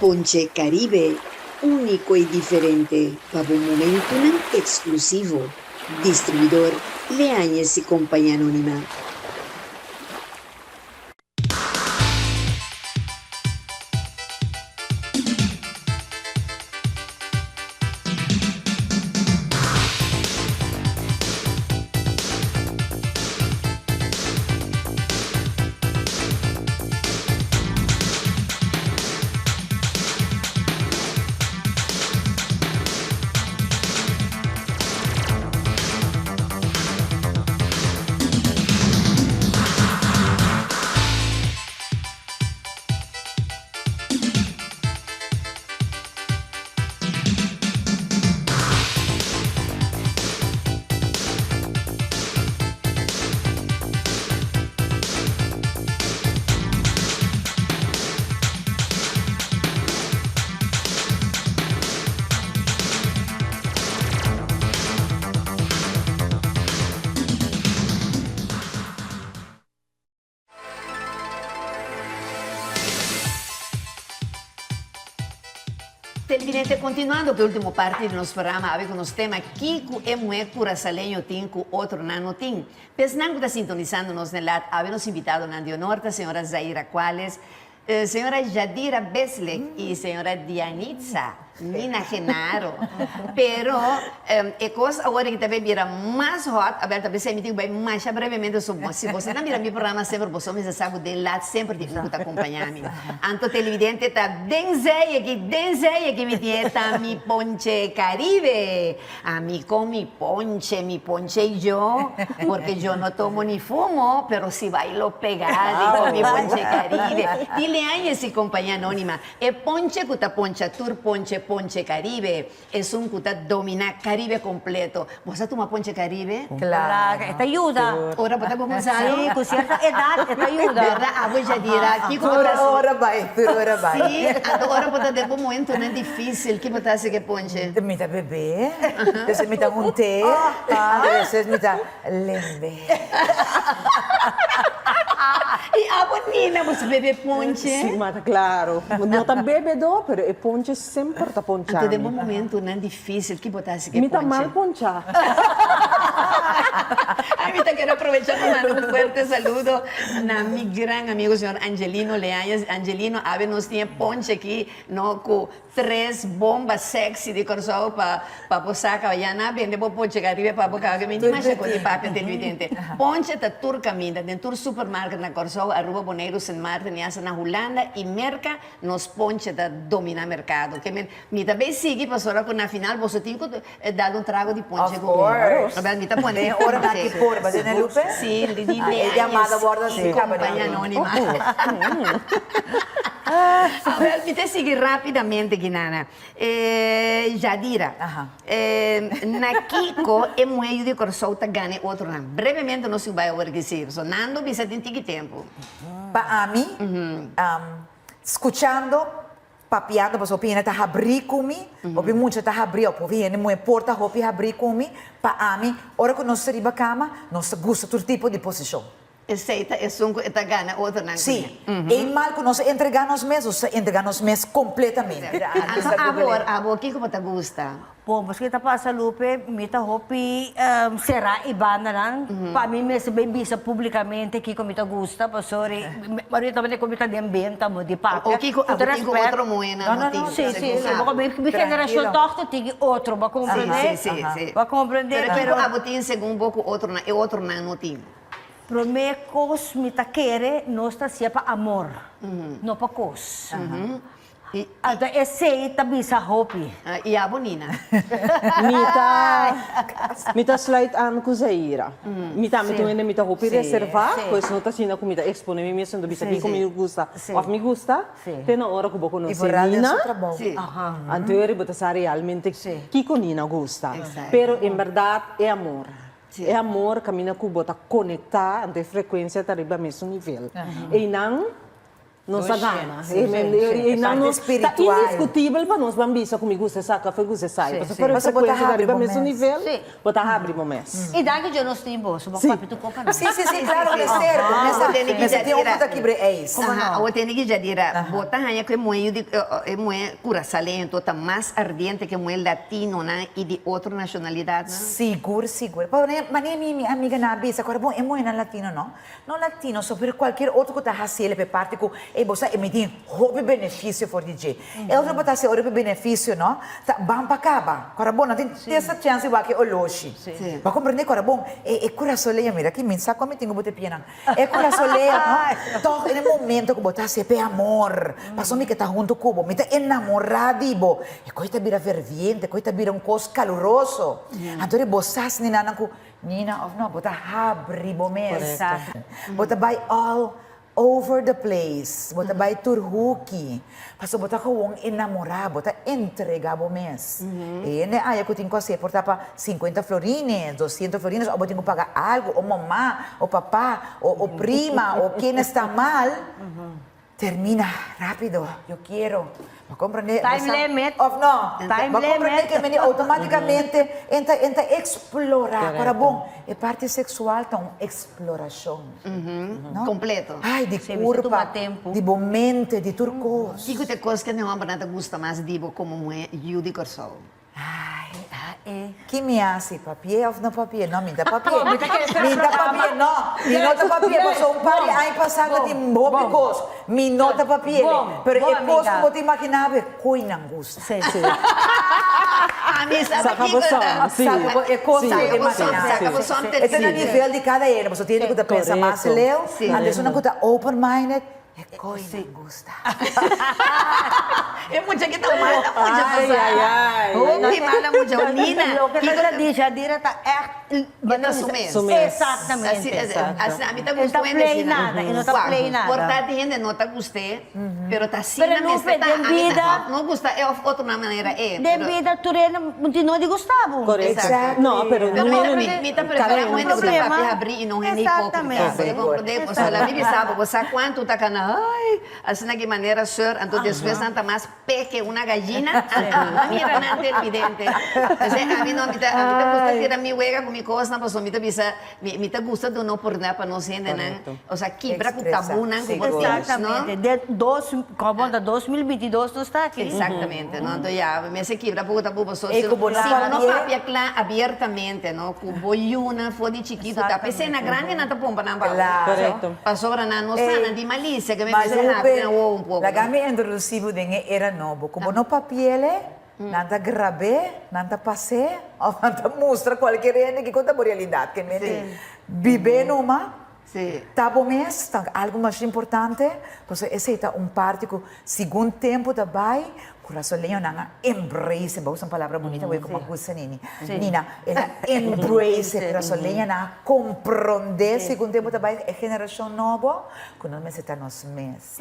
Ponche Caribe, único y diferente, para un momento exclusivo. Distribuidor Leáñez y Compañía Anónima. Televidente, continuando com a última parte do nosso programa, a ver com os temas Kiko é mulher curaçalenho tem com outro nano tem. Pensando que está sintonizando nos nelat, a ver nos invitado Nandio Norte, a senhora Zaira Quales, senhora Jadira Beslek e senhora Dianitza Nina Genaro. Pero é coisa agora que também vira mais hot, a ver também se me digo bem mais brevemente sobre se você não mira meu programa sempre você me sabe de lá sempre de que acompanhar me. Anto televidente tá denzeia que me dieta mi ponche Caribe. A mí con mi ponche yo, porque yo no tomo ni fumo, pero si bailo pegado con mi ponche Caribe. Dile a esse companhia anônima, é ponche que tá poncha tur ponche Ponche Caribe. Es un que domina Caribe completo. ¿Vos has tomado Ponche Caribe? Claro, esta ayuda. Ahora para comenzar. Sí, con cierta edad, esta ayuda. ¿Verdad? Abo ya dirá. Ora vai. Sí, ahora para ter un momento no es difícil. ¿Qué pasa que Ponche? Me dá bebê, depois me dá um té, depois me dá lembe. Y Nina, você bebe Ponche? Sim, mas claro. Não tá bebedor, pero o ponche sempre tá ponchando. Então, de um momento não é difícil. Que botasse que Me tá ponche? mal ponchar. Ai, me quero aproveitar para mandar um forte saludo a meu grande amigo, senhor Angelino Leanhas. Angelino, ave nos tinha ponche aqui, no, com 3 bombas sexy de Corsol para posar caballana, vende por ponche caribe para boca que me diga mais com de papel televidente. Ponche tá tur caminha, dentro do supermercado na Corsol, Aruba Boneiro, San Martin, e na Holanda e merca nos ponche da domina mercado. Que me também sigue pastora com na final você tem que dar trago de ponche com course. me tá pondo. Tem hora na que por, mas né, Lupe? Sim, de chamada borda e companhia anônima. A ver, me te seguir rapidamente, Guinana. Jadira, na Kiko, é meio de Corsol tá ganha outro nome. Brevemente, não se vai organizar. Sonando, você tem que tempo. Para mim, escuchando, papiando, pues opina tá abrir comigo, opi muito tá abrir, opi viene muito porta, opi abrir comigo, para mim, hora que nós saímos da cama, nós gosta todo tipo de posição. Aceita, é um que tá ganha outro nome. Sim, é mal que nós entregamos mesmo completamente. Agora, o que você gosta? Bom, mas kita pa sa Lupe, mita hopi será iba na lang. Pa mim mesmo bem bisa publicamente que comita gusta, pa sorry. Marito também comita de ambiente mo di pa. O que outro moena não, sim, baka may generasyon tohto tigi outro, ba compreender? Sim. Ba compreender, pero abotin segundo pouco outro na notim. Promecos mita quere nosta sia pa amor, no pa cos. Ato essay tabi sa hopi. E a bonina. Mita slide an ku zaira. Mita hopi reservar, pois não tá sina comida expone me mesmo do bisa que comigo gusta. Of me gusta. Tem na hora que vou conhecer Nina. Anterior bota sa realmente que com Nina gusta. Pero em verdade é amor. É amor, caminha com bota conectar ante frequência arriba mesmo nível. E não se gana. E não está indiscutível para nós bambisa comigo você saca, foi você sai. Pero frequência arriba mesmo nível, bota abrir momento. E daí eu não estou em bolso, vou papi tu copa não. Sim, claro, é certo. Mas tem um ponto aqui é isso. O tem que já dizer, bota hanha que é muito curaçalento, tá mais ardiente que muito latino, né, e de outra nacionalidade. Seguro. Mas nem minha amiga na bisa, agora bom, é muito latino, não? Não latino, só por qualquer outro que tá haciendo per parte com você emitir hobby benefício for DJ. Eu não botar se hobby benefício, não? Tá bom para cá, agora bom, não tem essa chance igual que o loshi. Para compreender agora bom, é curaçoleia, mira, que me sabe como tenho botar piano. É curaçoleia, não? Então, no momento que botar se é amor, passou me que tá junto com o, me tá enamorado, e coisa vira ferviente, coisa vira coisa caloroso. Então, botas ni nanang ko, Nina, of no, botar abre bomes. Botar by all over the place. Bota by turhuki. Paso bota ko wong enamorar, bota entregar bomes. E ne ay ko tin ko se porta pa 50 florines, 200 florines, o botin ko pagar algo, o mamá, o papá, o prima, o quien está mal. Termina rápido. Yo quiero. ¿Me comprende? Time limit. Of no. Time ¿Me comprende limit. que me automáticamente entra explorar. Ahora bom, é parte sexual, então exploração. ¿No? Completo. Ai, de Sim, corpo, toma tempo. de mente, de turcos. Que te coisa que não é gusta mais dibo como é Judy Corsol. Que me hace papier of no papier? No, minta papier. Minta papier, no. Minota papier, passou um par de anos passado de bobicos. Minota papier. Pero é coisa que você imaginava, coi não gusta. Sim. A mim sabe que é coisa que imaginava. Esse é o nível de cada ano. Você tem que pensar mais leu. Antes não está open-minded. Ecco, me gusta. É mucha que tomar, mucha ai. Opi, mala mucha. Nina, Lo que ela diz, a dire tá Kita sumes. Exatamente. Assim, a mim tá Não tá gostando play nada, não tá play nada. Portanto, gente não tá gostei, pero tá sim Pero na não mesa, foi tá de vida. não gusta, é outra maneira, é. Devido Turena continua de Gustavo. Corretto. No, però Pero non mi tá preparando muito para problema. abrir e não é nem Exatamente. hipócrita. Você compreende? Você lá me sabe, você quanto tá cana, ai, assim de maneira sir, então depois tanta mais pé que uma gallina, mira na televidente. A mim não me tá gusta tirar mi huega com mi coisa, mas me tá bisa, me tá gusta de não por nada para não ser, né? Ou seja, quebra com tabu, né? Exatamente. Como da 2022 não está aqui. Exatamente, não? Então, já, me se quebra com tabu, mas se como não papia claro abertamente, não? Com boiuna, fode chiquito, tá? Pensei na grande, não tá pompa na bala. Corretto. Passou na nossa, di malícia, que me Mas pensei na um pouco. la gamma introduttivo denge era novo. Como no papiele, nanta grabe, nanta passe, o nanta mostra qualquer rende que conta por realidade. Que me vive numa, tabo mes, algo mais importante, porque esse é parte que segundo tempo também, coração leão nanga embrace, vou usar uma palavra bonita, vou como gusta nini. Nina, ela embrace, coração leão na compreender, segundo tempo também é geração nova, quando nós estamos nos mês,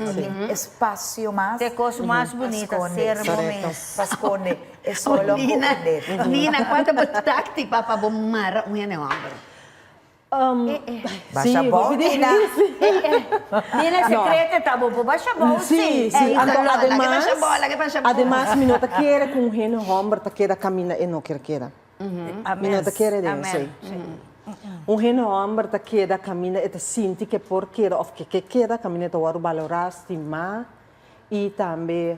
espaço mais, Ter coisa mais bonita, ser momento. Pascone, é só lo Nina, quanto tática para bomar um enembro? Baixa bom, Nina. Nina secreta, tá bom, baixa bom, Sì, sim. sì. Además, mi nota quiere con un hombre te queda camina e no quiere. Mi nota quiere de sei. Un hombre te queda camina e te senti che por queda of che queda camina te waru valorar, estimar e também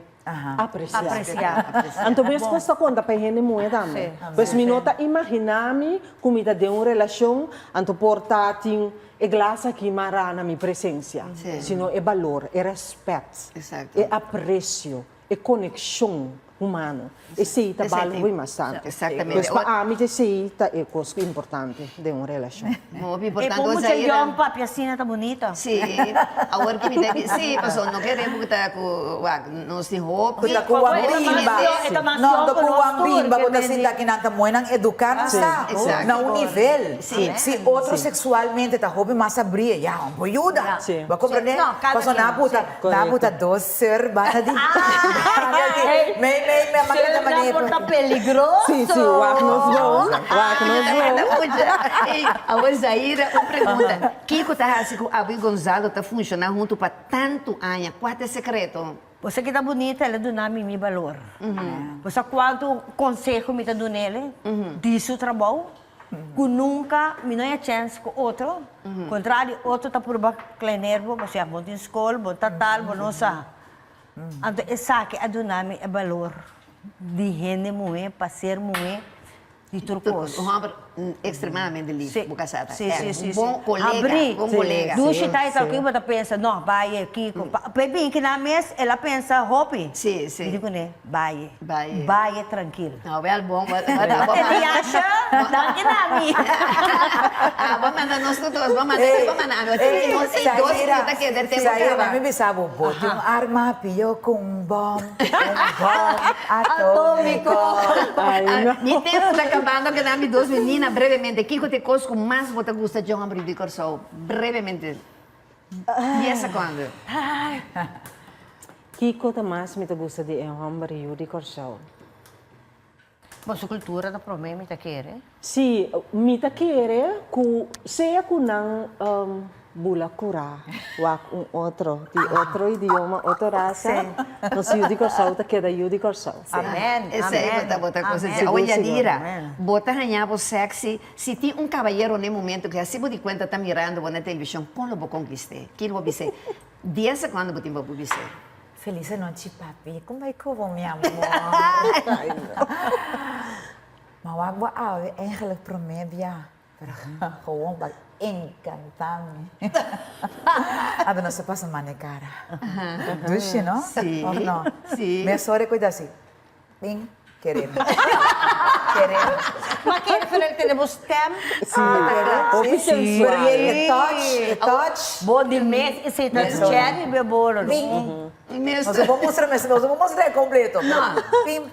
apreciar. Então, mesmo essa conta para gente muito também. Pois me nota imaginar-me como de uma relação, então portátil, é glaça que mará na minha presença. Sino é valor, é respeito, é apreço, é conexão humana. Esse é o valor bastante. Exatamente. Pois para mim, esse é coisa importante de uma relação. Muito E importante. como você young papi, assim, tá bonita. Sim, agora que me deve, sim, pessoal, não queremos que está com, nos de roupa. Kuta ko ang bimba. No, do ko ang bimba ko kasi sinta kinanta mo nang educar sa na un nível. Se outro sexualmente tá hobby mas abrir, ya, um boiuda. Ba compreender? Paso na puta dos ser bata di. May makita maneiro. Tá peligroso. Sim, wak nos dois. Agora, Zaira, uma pergunta. Kiko tá assim, a Abi Gonzalo tá funcionando junto para tanto anos. Qual é o secreto? Você que tá bonita, ela dá nome me valor. Você quanto conselho me tá dando nele, disso o trabalho, que nunca me não é chance com outro. Contrário, outro tá por baixo nervo, você é bom em escola, bom tal, bom não sabe. Então, essa que a nome é valor de gente mulher, para ser mulher, de turcos. Um homem extremamente livre, bucasata. Sim. Bom colega, bom colega. Duas tá aqui, você pensa, não, vai aqui. Bebê, que na mesa, ela pensa, hobby. Sim. Digo, né, vai tranquilo. Não, é bom. Ele acha, dá que na minha. Vamos mandar nós todos, vamos mandar. Saya, mami bisa bobot yung arma, piyo kung bom atômico. E temos acabando que nami duas meninas, brevemente. Kiko te coisa que mais você gosta de um homem de corso? Brevemente. E essa quando? Kiko mais me gusta de um homem de corso. Mas a cultura da problema me quer? Sim, me quer que seja que não bula cura, ou outro idioma, outra raça, não se o de corso, te queda o de corso. Amém. Essa é outra coisa. Olha, Dira, bota ganhar sexy. Se tem um cavalheiro no momento que assim de conta está mirando na televisão, como vou conquistar? Que vou dizer? Desde quando vou dizer? Feliz noite, papi. Como vai que eu vou, meu amor? Mawag ba awe, eigenlijk promedia. Pero gewoon pag-encantame. Ado na sa pasaman cara. Dushi, no? Sim. Oh, no? Sim. Me sorry cuida assim. Bing, querendo. Mas quer falar que temos tempo? Sim, Sim. Porque é touch. Bom de mês, e se tá cherry, bebolo. Mesmo. Nós vamos mostrar, mas nós vamos mostrar completo. Não. Pim.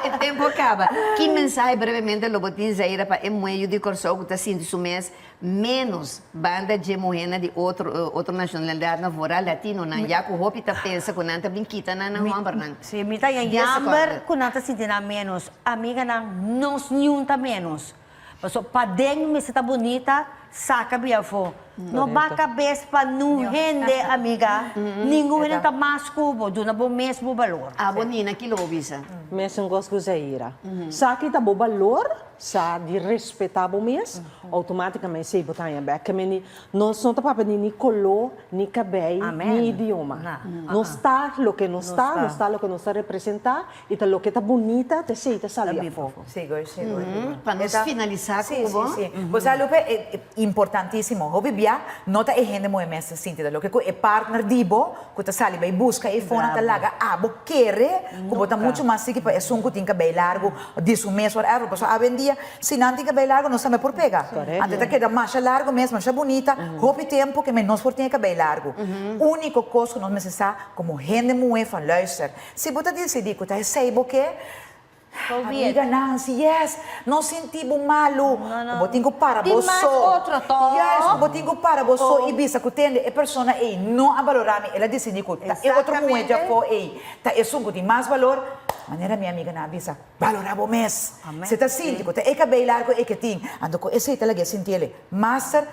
O tempo acaba. Que mensagem brevemente lo botin zaira para em meio de corso que está sendo isso mês menos banda de morena de outro nacionalidade na fora latino na ya ku hopi ta pensa ku nanta brinquita na hombre nan. Sim, mita yang yamber, kung nata sintina menos, amiga na nos nyunta menos. Paso, padeng me se tá bonita, saca biafo. No ba cabeça pa não rende, amiga. Ninguém não tá mais cubo, do na bom mesmo valor. A bonina que lobisa. Mesmo gosto de zaira. Sa kita bo valor, sa de respeitar o mês, automaticamente sei botar em back. Que não são tapapa ni color, ni cabelo, ni idioma. Não está lo que não está, não está lo que não está representar, e tá lo que tá bonita, te sei, te sabe fogo. Sigo. Para nós finalizar com o bom. Sim. Você Lupe é importantíssimo. Hobi bia, nota e gente moe messa sentida. Lo que é partner dibo, que tá sali vai busca e fona tá laga abo querer, que bota muito mais que para é sunco tinha cabelo largo, disso mês whatever, passo a vendia, se não tinha cabelo largo, não sabe por pegar. Antes tá queda mais largo mesmo, mais bonita, hopi tempo que nós por tinha cabelo largo. Único coisa que nós necessitamos como gente moe van luister. Se bota decidir que tá é sei que amiga Nancy, yes, não senti malo. Botinho para você. Yes, botinho para você e bisa que tem a pessoa aí não a valorar ela decide que é outro moed já foi aí, tá é sungo de mais valor. Maneira minha amiga na bisa valorar o mês. Você tá sentindo que é cabelo largo é que tem, ando com esse talaga sentir ele, master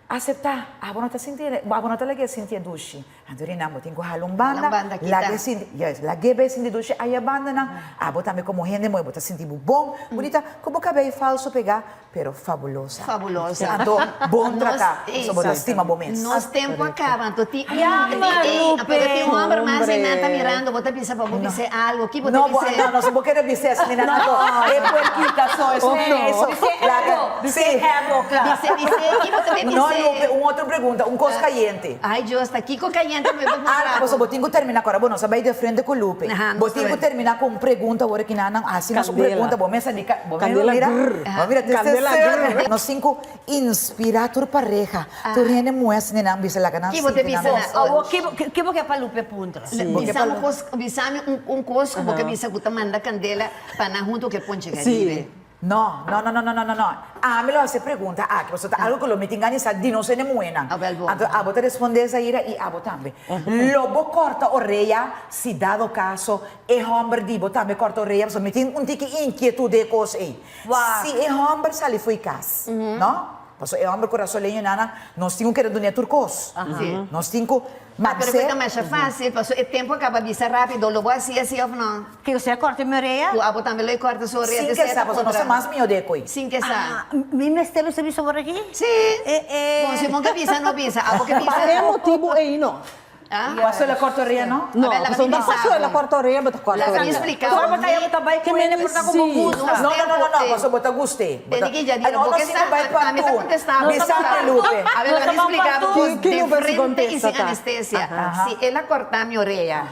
aceitar, abonota sentir, abonota lagi sentir dushi. Anduri na mo tingo halong banda, lagi sentir, yes, lagi be sentir dushi, aí a banda na, abota me como gente mo, bota sentir bom, bonita, como cabelo falso pegar, pero fabulosa. Fabulosa. Ando bom tratar, só bota estima bom mês. Nos tempo acaba, então ti, Lupe. tem um homem mais ainda tá mirando, bota pensar para você algo, que bota pensar. Não, não quero dizer assim, não, é puerquita só, isso. Dice ego, claro. Que bota pensar. Uma outra pergunta, coisa caliente. Ai, Deus, está aqui com caliente, me vou mostrar. Você botinho termina agora, bom, você vai de frente com o Lupe. Botinho terminar com pergunta, agora que não, assim, nossa pergunta, bom, mesa de Candela mira, nós cinco inspirar tua pareja, tu rende moes nem não bisa lá canal. Que você bisa que você para Lupe punta. Bisame coisa porque bisa que manda candela para na junto que ponche Sim. No. Me lo hace pregunta, que você tá algo que lo metingani sa di não se ne muena. Abo te responde essa ira e abo também. Lobo corta orelha, se dado caso, é homem dibo também corta orelha, você meting tique inquietude de coisa aí. Se é homem sali foi cas, não? Paso é homem coração lenho nana, nós tínhamos que era dunia turcos. Nós tínhamos pero que também é fácil, passou o tempo acaba bisa rápido, lo vou assim ou não? Que você corta minha orelha? Tu abo também lo corta sua orelha. Sim que sabe, não é mais meu deco. Sim que sabe. Me mestelo se bisa por aqui? Sim. Bom, se monga bisa, não bisa. Abo que bisa. Para motivo aí não. Passou a corta orelha, não? Não, você não passou a corta orelha, mas corta orelha. Explicar. Só botar eu também que me porta como gusto. Não, você bota gostei. Tem que já dizer, porque a mim tá contestando. Bisa Lupe. A ver, ela explicava de frente e sem anestesia. Se ela cortar minha orelha,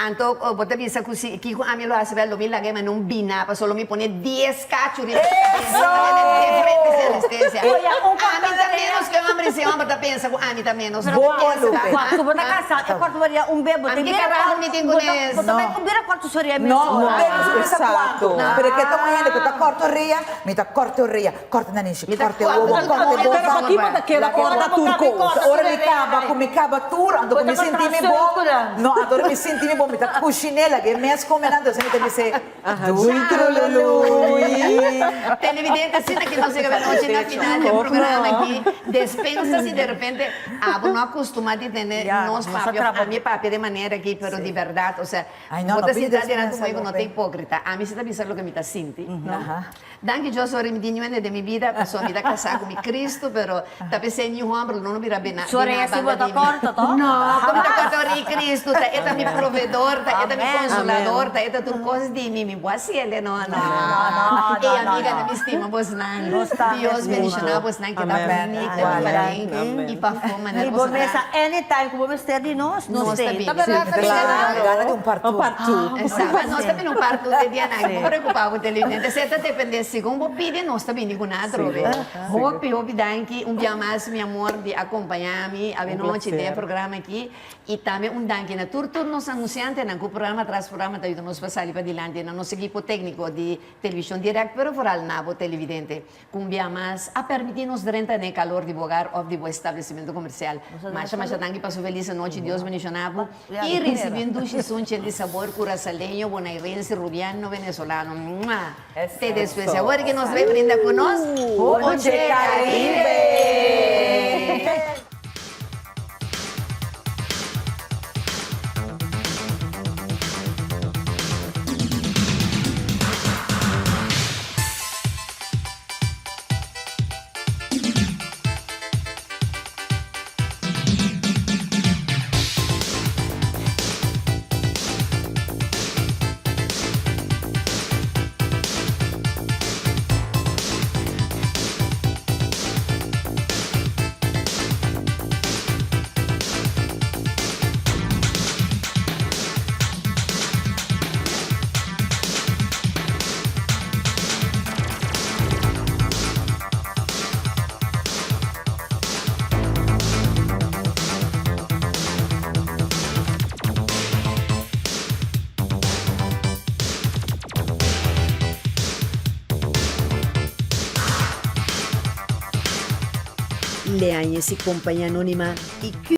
então, bota bisa que a mim lo hace ver, lo mi la gema não bina, para solo me pone 10 cachos de frente sem anestesia. A mim também, os que homem se homem tá pensa, a mim também, não. Boa, Lupe. Tu bota casa, corta orelha bebê. A mim caralho me tem com isso. Também combina corta orelha mesmo. Não, exato. Porque tamanho que tá corta orelha, me tá corta orelha, corta nanishi, corta o ovo, corta o ovo. Pero aqui bota aquela corta turco. Ora me cava tur, ando me senti me bom. Não, adoro me senti me bom, me tá cochinela, que mes combinando, você me tem que ser. Televidente, assim que nós chegamos hoje na final do programa aqui, despensa-se de repente, não acostuma de ter nós papi, a minha papi de maneira que, pero de verdade, ou seja, você se está diante comigo, não tem hipócrita, a mim se está pensando o que me está sentindo. Danke Deus, ora me dinho de minha vida, passou a vida casada com Cristo, pero tá pensando em homem, não vira bem nada. Sorry, assim bota corta, tá? Não, como tá corta em Cristo, tá, é meu provedor, tá, é meu consolador, tá, é tudo coisas de mim, assim ele não. E amiga, não me estima, vos não. Deus bendicionar vos não, que tá bonita, bem, e para fome, né? E vou pensar, anytime, como você tem de nós tem. Tá Gana de um parto. Exato, nós também não parto de dia, não, não preocupar com o televidente, certa dependência segundo pide, nós também digo nada, Hope, danke, dia mais, meu amor, de acompanhar-me, a noite do programa aqui, e também danke na todos os anunciantes, que o programa traz programa, está nos passando para adiante, na nosso equipo técnico de televisão direct, pero foral nabo televidente, dia mais, a permitir-nos durante o calor de bogar ou de bom estabelecimento comercial. Mas danke para sua feliz noite, Deus bendicionado, e recebendo um de sabor curaçaleño, bonairense, rubiano, venezolano. Te después, ahora que nos ve, brinda con nos. Noche Caribe! Leáñez y Compañía Anónima y